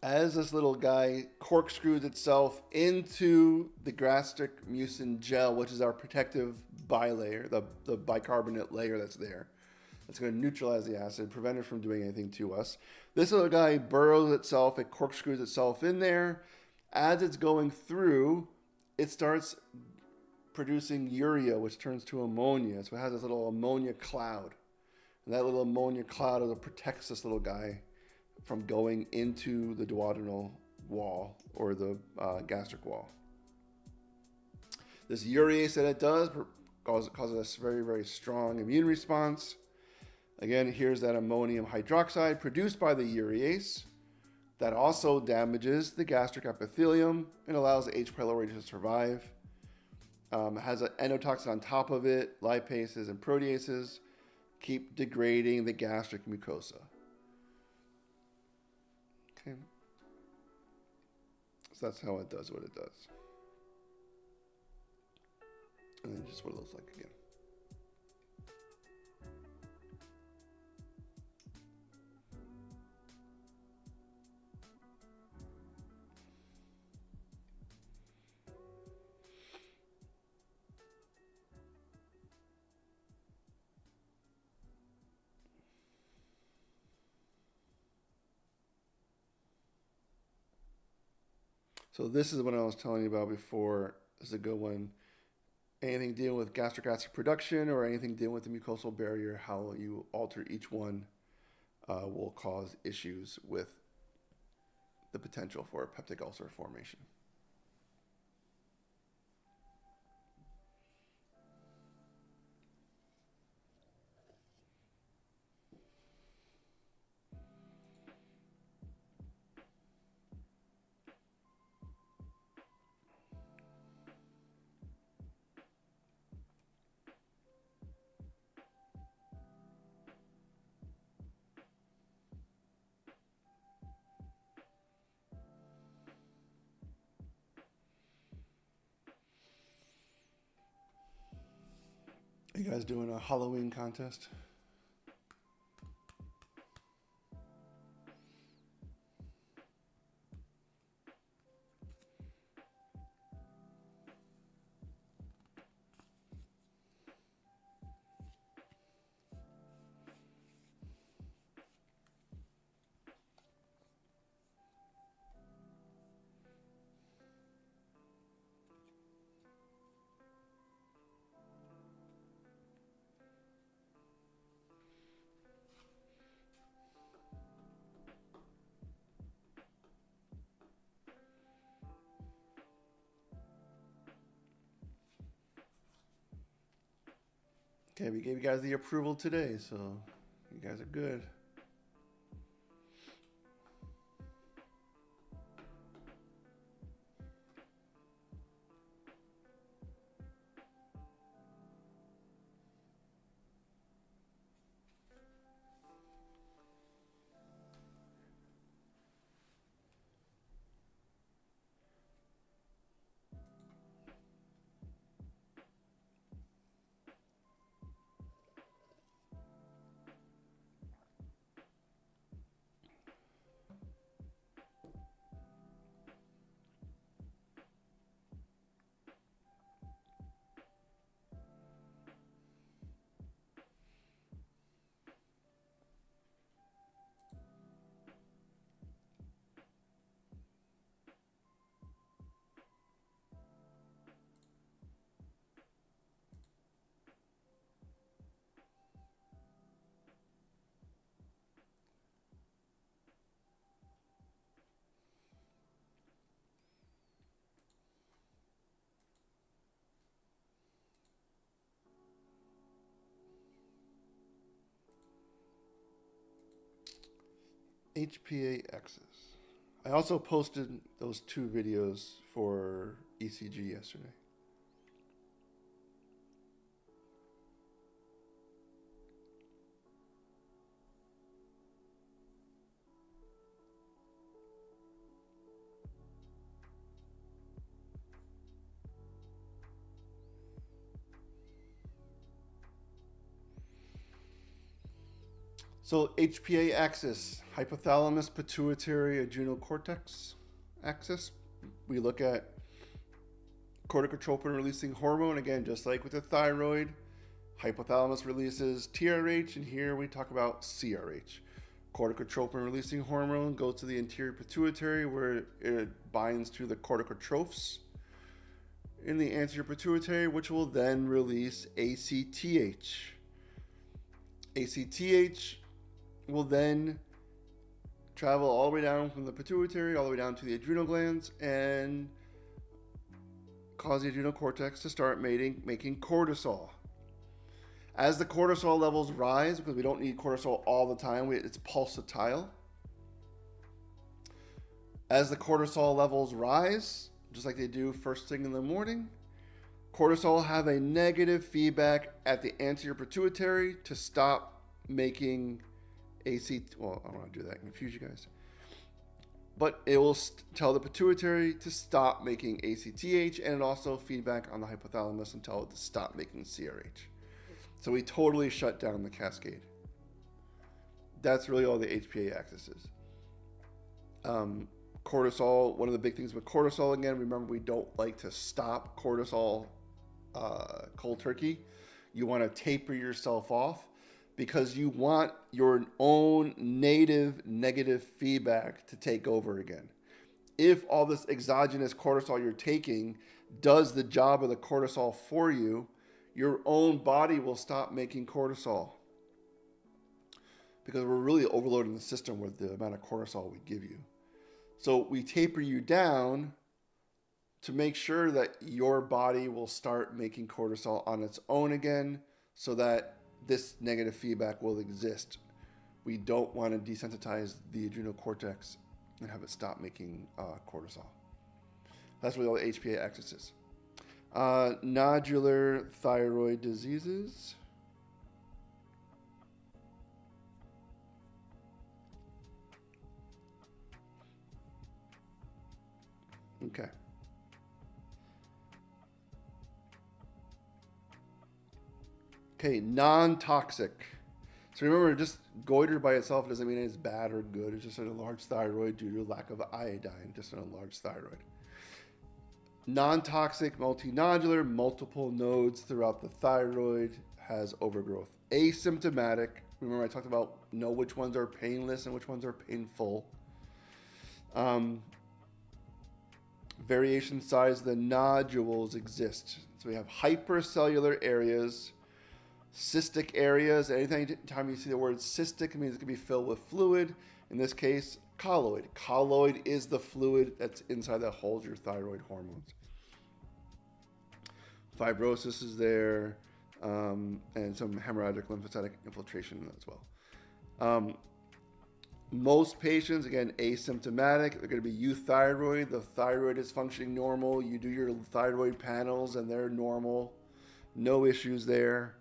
A: as this little guy corkscrews itself into the gastric mucin gel, which is our protective bilayer, the bicarbonate layer that's there, that's going to neutralize the acid, prevent it from doing anything to us. This little guy burrows itself, it corkscrews itself in there. As it's going through, it starts producing urea, which turns to ammonia. So it has this little ammonia cloud. And that little ammonia cloud protects this little guy from going into the duodenal wall or the gastric wall. This urease that it does causes a very, very strong immune response. Again, here's that ammonium hydroxide produced by the urease that also damages the gastric epithelium and allows the H. pylori to survive. It has an endotoxin on top of it. Lipases and proteases keep degrading the gastric mucosa. Okay. So that's how it does what it does. And then just what it looks like again. So this is what I was telling you about before. This is a good one. Anything dealing with gastric acid production or anything dealing with the mucosal barrier, how you alter each one will cause issues with the potential for a peptic ulcer formation. Are you guys doing a Halloween contest? Okay, we gave you guys the approval today, so you guys are good. HPA X's. I also posted those two videos for ECG yesterday. So HPA axis, hypothalamus, pituitary, adrenal cortex axis. We look at corticotropin releasing hormone, again, just like with the thyroid. Hypothalamus releases TRH, and here we talk about CRH. Corticotropin releasing hormone goes to the anterior pituitary where it binds to the corticotrophs in the anterior pituitary, which will then release ACTH. ACTH will then travel all the way down from the pituitary all the way down to the adrenal glands and cause the adrenal cortex to start making cortisol. As the cortisol levels rise, because we don't need cortisol all the time, it's pulsatile. As the cortisol levels rise, just like they do first thing in the morning, cortisol have a negative feedback at the anterior pituitary to stop making well, I don't want to do that, confuse you guys. But it will tell the pituitary to stop making ACTH, and it also feedback on the hypothalamus and tell it to stop making CRH. So we totally shut down the cascade. That's really all the HPA axis is. Cortisol, one of the big things with cortisol, again, remember we don't like to stop cortisol cold turkey. You want to taper yourself off, because you want your own native negative feedback to take over again. If all this exogenous cortisol you're taking does the job of the cortisol for you, your own body will stop making cortisol, because we're really overloading the system with the amount of cortisol we give you. So we taper you down to make sure that your body will start making cortisol on its own again, so that this negative feedback will exist. We don't want to desensitize the adrenal cortex and have it stop making cortisol. That's really all the HPA axis is. Nodular thyroid diseases. Okay. Okay, non-toxic. So remember, just goiter by itself doesn't mean it's bad or good. It's just a large thyroid due to lack of iodine, just in a large thyroid. Non-toxic, multinodular, multiple nodes throughout the thyroid, has overgrowth. Asymptomatic. Remember I talked about know which ones are painless and which ones are painful. Variation size of the nodules exist. So we have hypercellular areas, cystic areas. Anytime you see the word cystic, it means it can be filled with fluid. In this case, colloid. Colloid is the fluid that's inside that holds your thyroid hormones. Fibrosis is there, and some hemorrhagic lymphocytic infiltration as well. Most patients, again, asymptomatic. They're going to be euthyroid. The thyroid is functioning normal. You do your thyroid panels and they're normal. No issues there.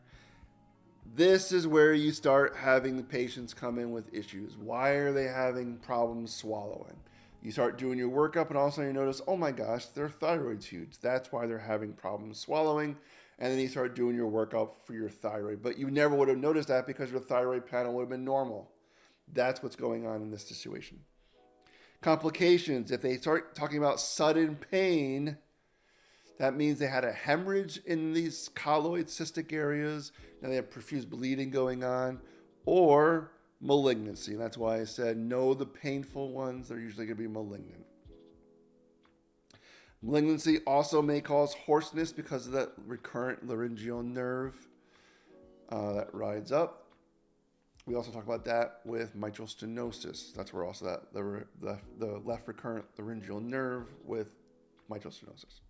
A: This is where you start having the patients come in with issues. Why are they having problems swallowing? You start doing your workup and all of a sudden you notice, oh my gosh, their thyroid's huge. That's why they're having problems swallowing. And then you start doing your workup for your thyroid. But you never would have noticed that because your thyroid panel would have been normal. That's what's going on in this situation. Complications, if they start talking about sudden pain, that means they had a hemorrhage in these colloid cystic areas. Now they have profuse bleeding going on, or malignancy. That's why I said no, the painful ones, they're usually going to be malignant. Malignancy also may cause hoarseness because of that recurrent laryngeal nerve that rides up. We also talk about that with mitral stenosis. That's where also that the left recurrent laryngeal nerve with mitral stenosis.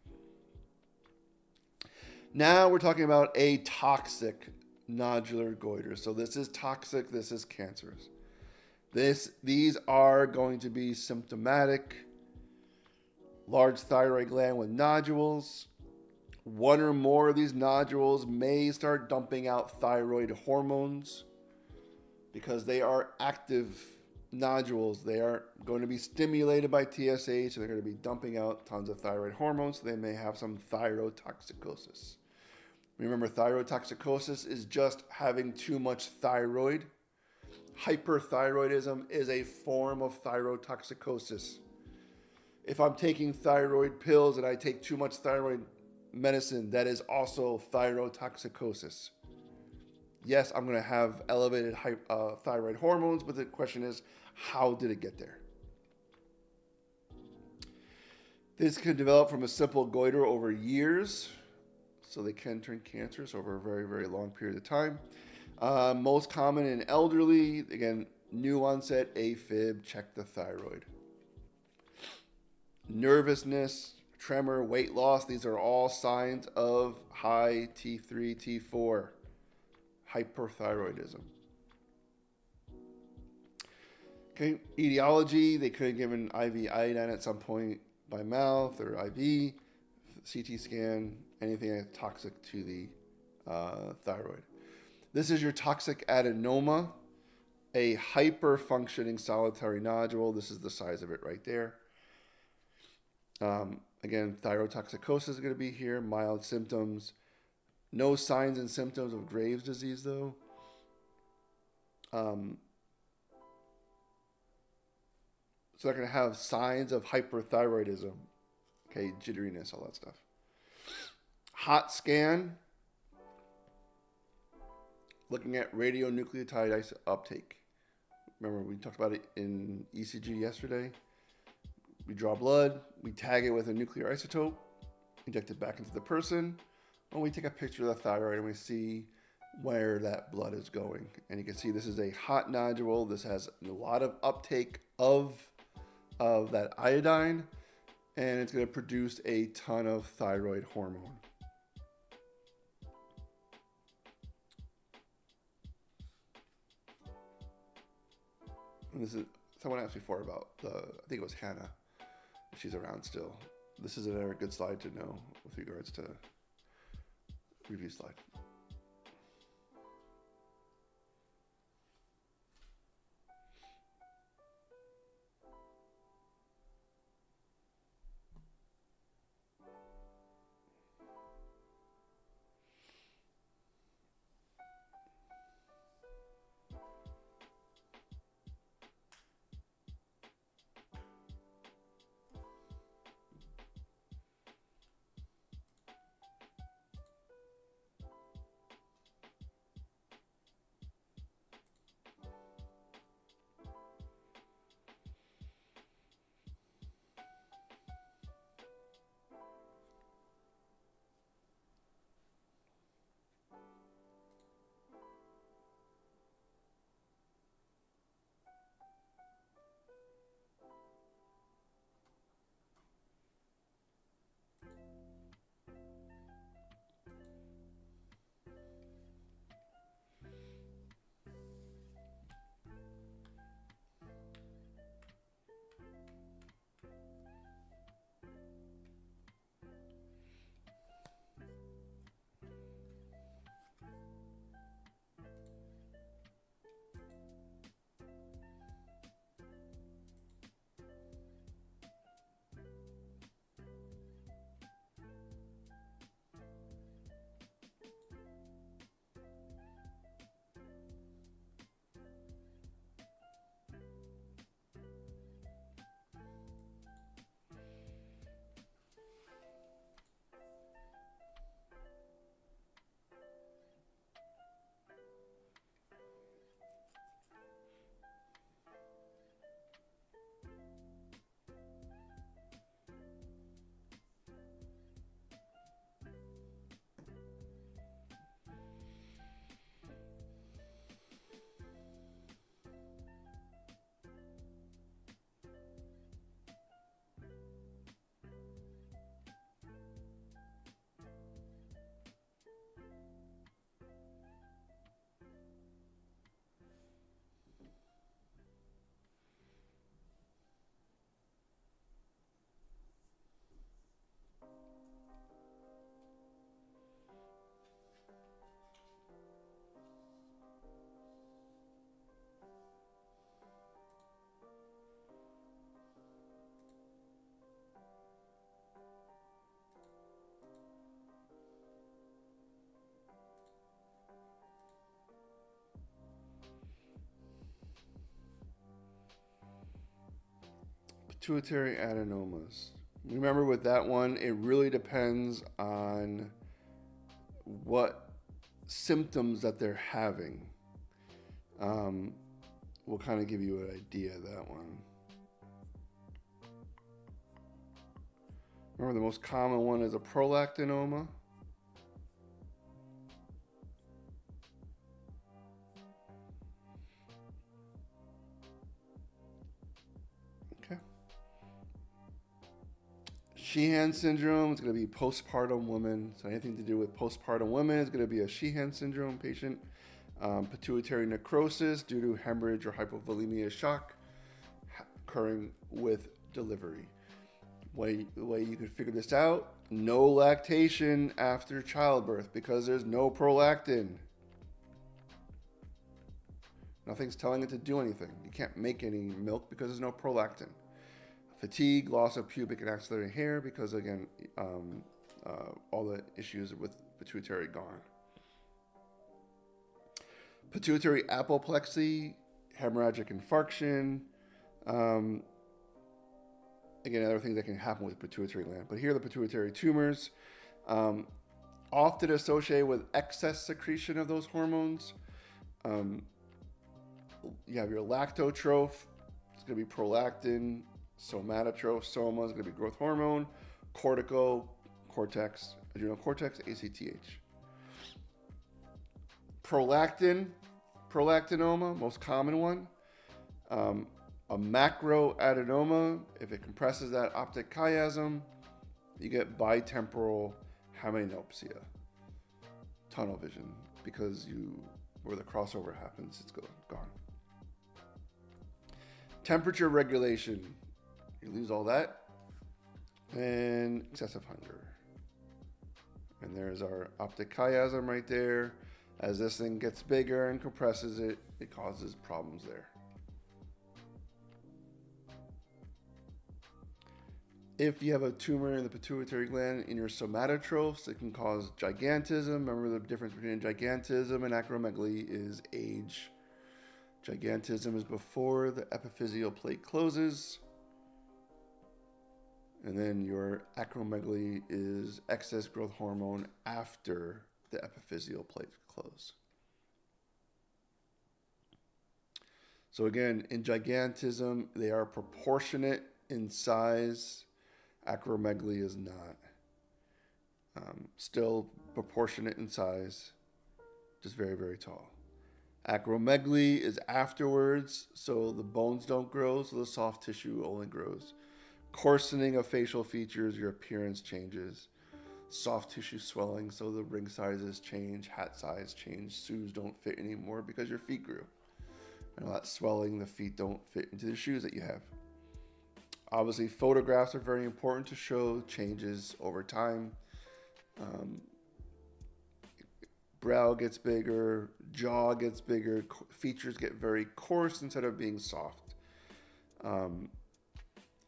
A: Now we're talking about a toxic nodular goiter. So this is toxic, this is cancerous. These are going to be symptomatic. Large thyroid gland with nodules. One or more of these nodules may start dumping out thyroid hormones because they are active nodules. They are going to be stimulated by TSH, so they're going to be dumping out tons of thyroid hormones. So they may have some thyrotoxicosis. Remember, thyrotoxicosis is just having too much thyroid. Hyperthyroidism is a form of thyrotoxicosis. If I'm taking thyroid pills and I take too much thyroid medicine, that is also thyrotoxicosis. Yes, I'm going to have elevated thyroid hormones, but the question is, how did it get there? This can develop from a simple goiter over years, so they can turn cancerous over a very, very long period of time. Most common in elderly, again, new onset AFib, check the thyroid. Nervousness, tremor, weight loss, these are all signs of high T3, T4, hyperthyroidism. Okay, etiology, they could have given IV iodine at some point by mouth or IV, CT scan, anything that's toxic to the thyroid. This is your toxic adenoma, a hyper-functioning solitary nodule. This is the size of it right there. Again, thyrotoxicosis is going to be here, mild symptoms. No signs and symptoms of Graves' disease, though. So they're going to have signs of hyperthyroidism. Okay, jitteriness, all that stuff. Hot scan, looking at radionucleotide uptake. Remember, we talked about it in ECG yesterday. We draw blood, we tag it with a nuclear isotope, inject it back into the person, and we take a picture of the thyroid and we see where that blood is going. And you can see this is a hot nodule. This has a lot of uptake of that iodine, and it's going to produce a ton of thyroid hormone. And this is, someone asked before about I think it was Hannah. She's around still. This is a very good slide to know with regards to review slide. Pituitary adenomas. Remember with that one, it really depends on what symptoms that they're having. Will kind of give you an idea of that one. Remember, the most common one is a prolactinoma. Okay. Sheehan syndrome is going to be postpartum woman. So anything to do with postpartum women is going to be a Sheehan syndrome patient. Pituitary necrosis due to hemorrhage or hypovolemia shock occurring with delivery. The way you could figure this out, no lactation after childbirth because there's no prolactin. Nothing's telling it to do anything. You can't make any milk because there's no prolactin. Fatigue, loss of pubic and axillary hair because, again, all the issues with pituitary gone. Pituitary apoplexy, hemorrhagic infarction. Again, other things that can happen with pituitary gland. But here are the pituitary tumors, often associated with excess secretion of those hormones. You have your lactotroph, it's going to be prolactin. Somatotroph, soma is going to be growth hormone. Cortico, cortex, adrenal cortex, ACTH. Prolactinoma, most common one. A macroadenoma, if it compresses that optic chiasm, you get bitemporal hemianopsia, tunnel vision, because where the crossover happens, it's gone. Temperature regulation, you lose all that, and excessive hunger. And there's our optic chiasm right there. As this thing gets bigger and compresses it, it causes problems there. If you have a tumor in the pituitary gland in your somatotrophs, it can cause gigantism. Remember, the difference between gigantism and acromegaly is age. Gigantism is before the epiphyseal plate closes. And then your acromegaly is excess growth hormone after the epiphyseal plate close. So again, in gigantism, they are proportionate in size. Acromegaly is not. Still proportionate in size, just very, very tall. Acromegaly is afterwards, so the bones don't grow, so the soft tissue only grows. Coarsening of facial features, your appearance changes. Soft tissue swelling, so the ring sizes change, hat size change, shoes don't fit anymore because your feet grew. And all that swelling, the feet don't fit into the shoes that you have. Obviously, photographs are very important to show changes over time. Brow gets bigger, jaw gets bigger, features get very coarse instead of being soft.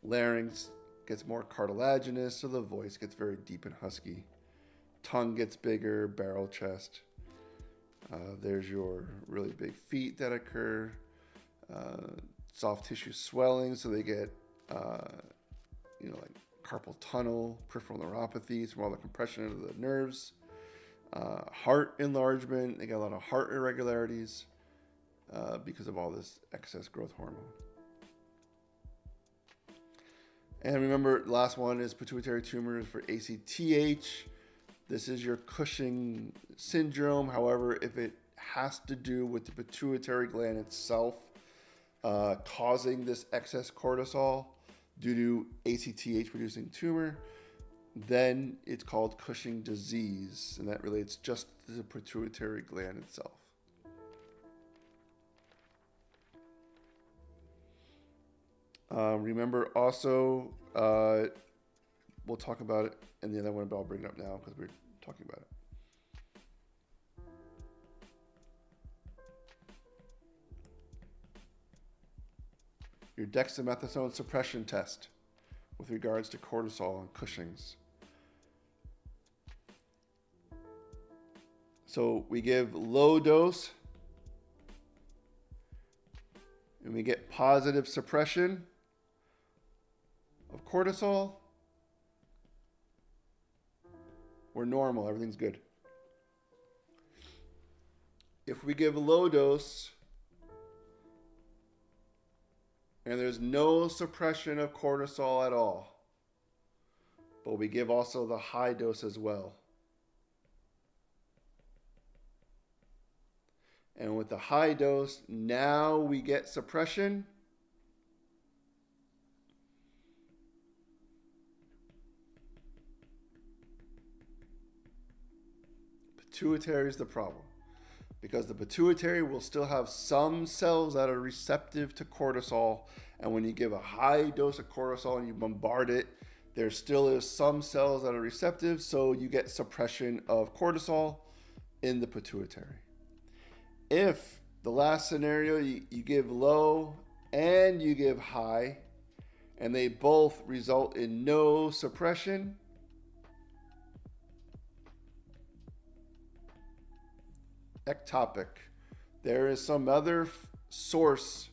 A: Larynx gets more cartilaginous, so the voice gets very deep and husky. Tongue gets bigger, barrel chest. There's your really big feet that occur. Soft tissue swelling, so they get like carpal tunnel, peripheral neuropathies from all the compression of the nerves. Heart enlargement, they got a lot of heart irregularities because of all this excess growth hormone. And remember, last one is pituitary tumors for ACTH. This is your Cushing syndrome. However, if it has to do with the pituitary gland itself causing this excess cortisol due to ACTH producing tumor, then it's called Cushing disease, and that relates just to the pituitary gland itself. Remember also, we'll talk about it in the other one, but I'll bring it up now because we're talking about it. Your dexamethasone suppression test with regards to cortisol and Cushing's. So we give low dose and we get positive suppression, of cortisol, we're normal, everything's good. If we give low dose and there's no suppression of cortisol at all, but we give also the high dose as well. And with the high dose, now we get suppression. Pituitary is the problem, because the pituitary will still have some cells that are receptive to cortisol. And when you give a high dose of cortisol and you bombard it, there still is some cells that are receptive, so you get suppression of cortisol in the pituitary. If the last scenario, you give low and you give high, and they both result in no suppression, ectopic. There is some other source,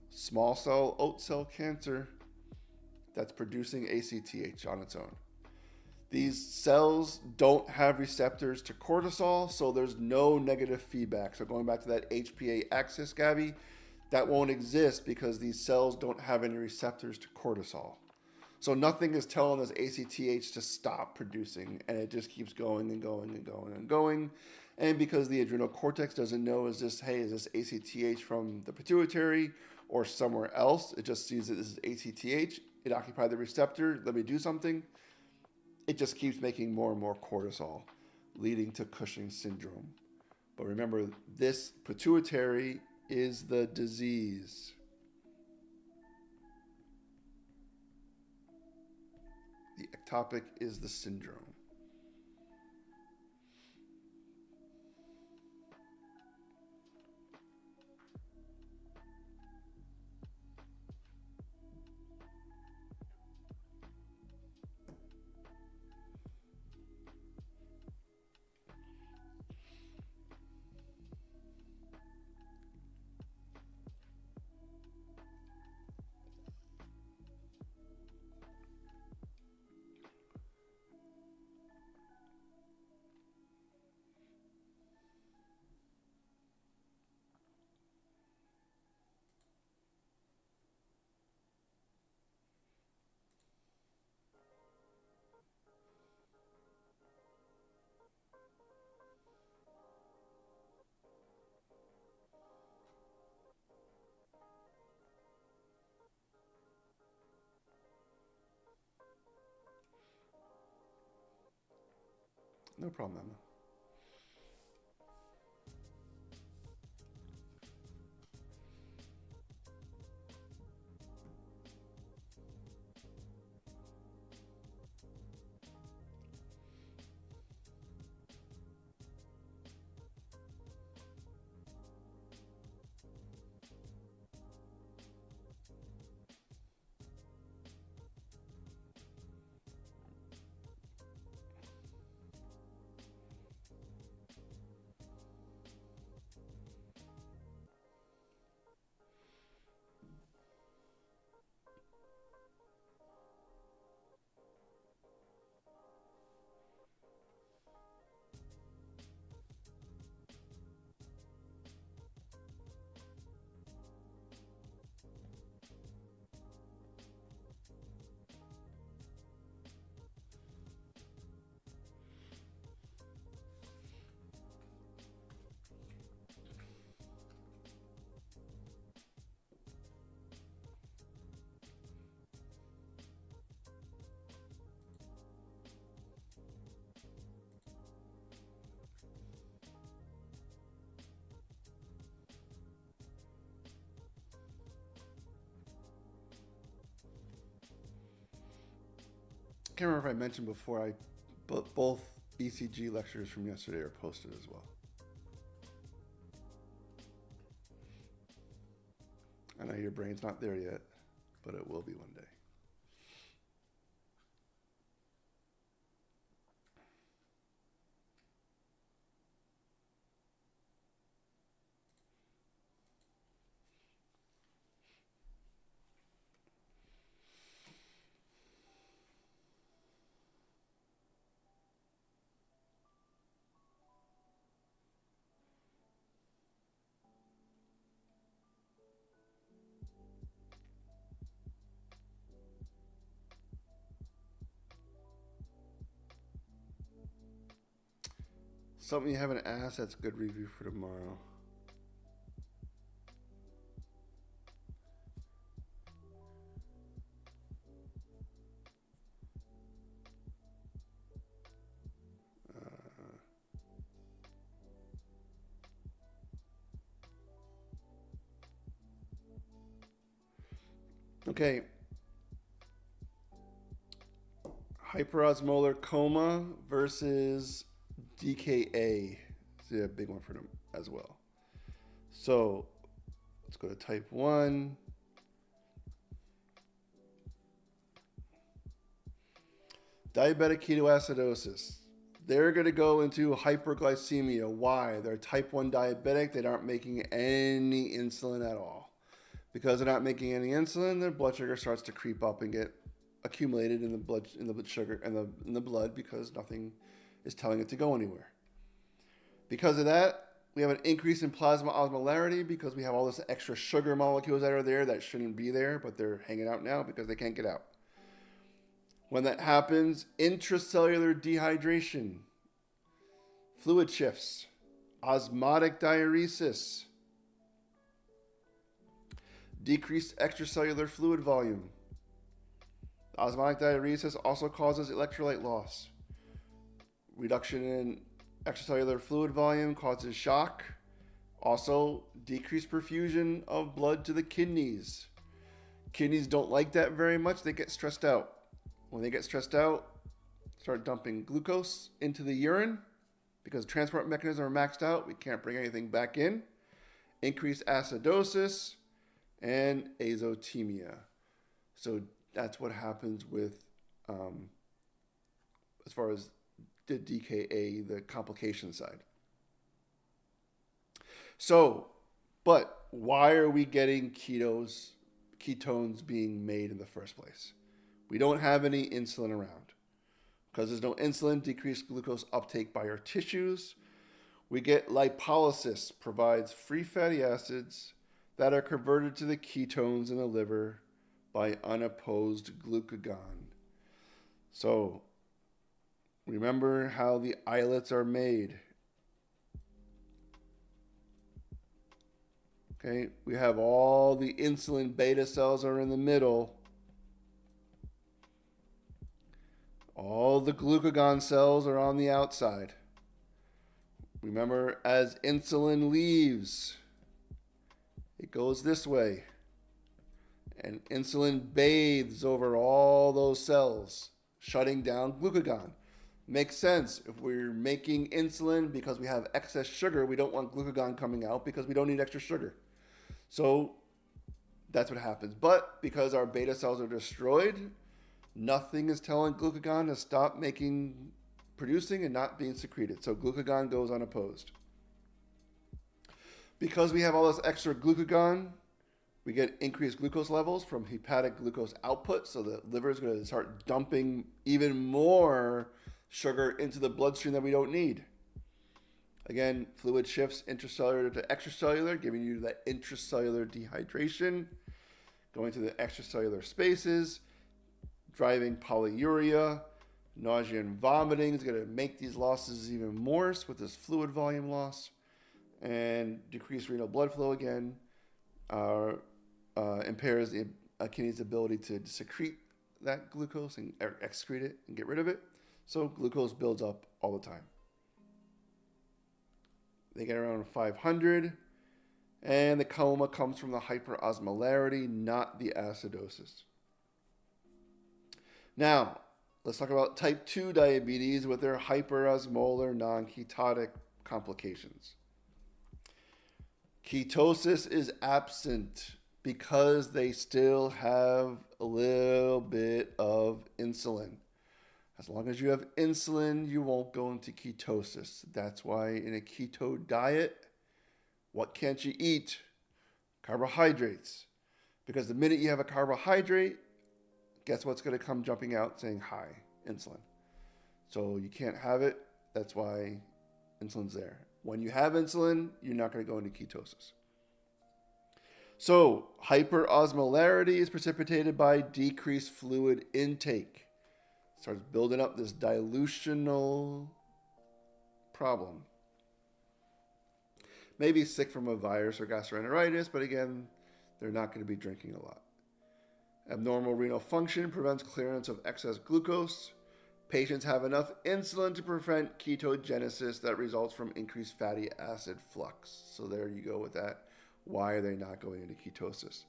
A: small cell oat cell cancer, that's producing ACTH on its own. These cells don't have receptors to cortisol, so there's no negative feedback. So going back to that HPA axis, Gabby, that won't exist because these cells don't have any receptors to cortisol. So nothing is telling this ACTH to stop producing, and it just keeps going and going and going and going. And because the adrenal cortex doesn't know, is this ACTH from the pituitary or somewhere else? It just sees that this is ACTH. It occupied the receptor. Let me do something. It just keeps making more and more cortisol, leading to Cushing's syndrome. But remember, this pituitary is the disease. The ectopic is the syndrome. No problem, Emma. I can't remember if I mentioned before, but both ECG lectures from yesterday are posted as well. I know your brain's not there yet, but it will be one day. Something you haven't asked, that's good review for tomorrow. Okay. Hyperosmolar coma versus DKA. It's a big one for them as well. So let's go to type 1. Diabetic ketoacidosis. They're going to go into hyperglycemia. Why? They're type 1 diabetic. They aren't making any insulin at all. Because they're not making any insulin, their blood sugar starts to creep up and get accumulated in the blood sugar in the blood because nothing is telling it to go anywhere. Because of that, we have an increase in plasma osmolarity because we have all this extra sugar molecules that are there that shouldn't be there, but they're hanging out now because they can't get out. When that happens, intracellular dehydration, fluid shifts, osmotic diuresis, decreased extracellular fluid volume. Osmotic diuresis also causes electrolyte loss. Reduction in extracellular fluid volume causes shock. Also, decreased perfusion of blood to the kidneys. Kidneys don't like that very much. They get stressed out. When they get stressed out, start dumping glucose into the urine because transport mechanisms are maxed out. We can't bring anything back in. Increased acidosis and azotemia. So that's what happens with, as far as the DKA, the complication side. So, but why are we getting ketones being made in the first place? We don't have any insulin around. Because there's no insulin, decreased glucose uptake by our tissues. We get lipolysis, provides free fatty acids that are converted to the ketones in the liver by unopposed glucagon. So, remember how the islets are made. Okay, we have all the insulin beta cells are in the middle. All the glucagon cells are on the outside. Remember, as insulin leaves, it goes this way. And insulin bathes over all those cells, shutting down glucagon. Makes sense. If we're making insulin because we have excess sugar, we don't want glucagon coming out because we don't need extra sugar. So that's what happens. But because our beta cells are destroyed, nothing is telling glucagon to stop producing and not being secreted. So glucagon goes unopposed. Because we have all this extra glucagon, we get increased glucose levels from hepatic glucose output. So the liver is going to start dumping even more sugar into the bloodstream that we don't need. Again, fluid shifts intracellular to extracellular, giving you that intracellular dehydration, going to the extracellular spaces, driving polyuria, nausea and vomiting is going to make these losses even worse with this fluid volume loss, and decreased renal blood flow again impairs the kidney's ability to secrete that glucose and excrete it and get rid of it. So glucose builds up all the time. They get around 500, and the coma comes from the hyperosmolarity, not the acidosis. Now, let's talk about type 2 diabetes with their hyperosmolar non-ketotic complications. Ketosis is absent because they still have a little bit of insulin. As long as you have insulin, you won't go into ketosis. That's why in a keto diet, what can't you eat? Carbohydrates. Because the minute you have a carbohydrate, guess what's going to come jumping out saying, hi, insulin. So you can't have it. That's why insulin's there. When you have insulin, you're not going to go into ketosis. So hyperosmolarity is precipitated by decreased fluid intake. Starts building up this dilutional problem. Maybe sick from a virus or gastroenteritis, but again, they're not going to be drinking a lot. Abnormal renal function prevents clearance of excess glucose. Patients have enough insulin to prevent ketogenesis that results from increased fatty acid flux. So there you go with that. Why are they not going into ketosis?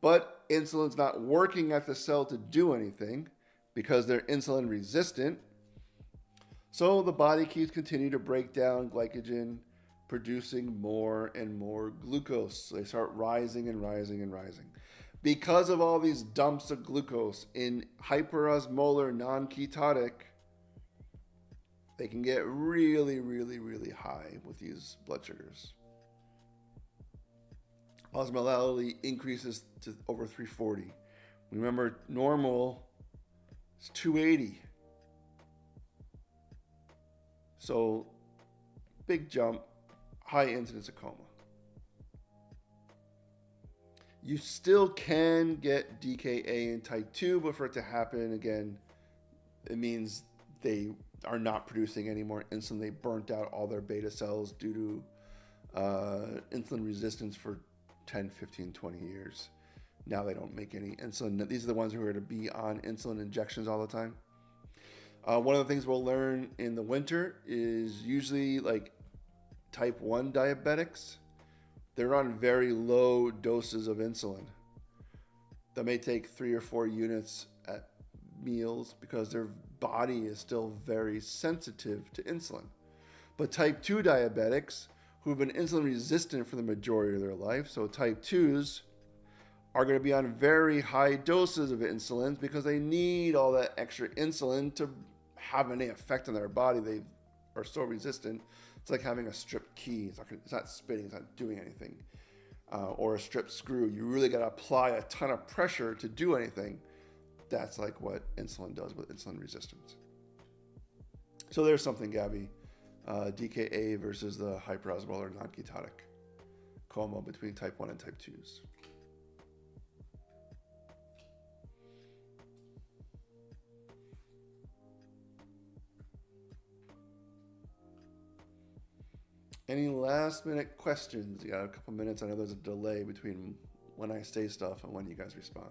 A: But insulin's not working at the cell to do anything because they're insulin resistant. So the body keeps continuing to break down glycogen, producing more and more glucose. So they start rising and rising and rising. Because of all these dumps of glucose in hyperosmolar non-ketotic, they can get really, really, really high with these blood sugars. Osmolality increases to over 340. Remember, normal is 280. So, big jump, high incidence of coma. You still can get DKA in type 2, but for it to happen, again, it means they are not producing any more insulin. They burnt out all their beta cells due to insulin resistance for 10, 15, 20 years. Now they don't make any insulin. These are the ones who are to be on insulin injections all the time. One of the things we'll learn in the winter is usually like type 1 diabetics. They're on very low doses of insulin. That may take 3 or 4 units at meals because their body is still very sensitive to insulin. But type 2 diabetics who've been insulin resistant for the majority of their life, so type 2s are going to be on very high doses of insulin because they need all that extra insulin to have any effect on their body. They are so resistant. It's like having a stripped key. It's not spinning, it's not doing anything. Or a stripped screw. You really got to apply a ton of pressure to do anything. That's like what insulin does with insulin resistance. So there's something, Gabby. DKA versus the hyperosmolar non-ketotic coma between type 1 and type 2s. Any last minute questions? You got a couple minutes. I know there's a delay between when I say stuff and when you guys respond.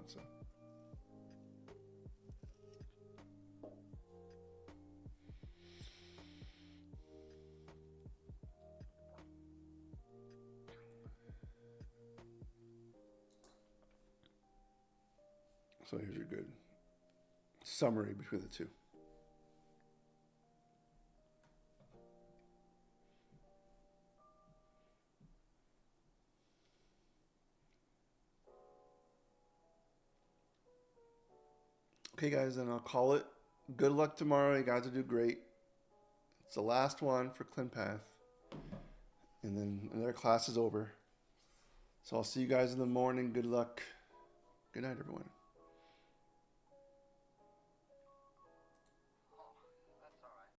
A: So here's your good summary between the two. Okay, guys, then I'll call it. Good luck tomorrow. You guys will do great. It's the last one for ClinPath. And then their class is over. So I'll see you guys in the morning. Good luck. Good night, everyone.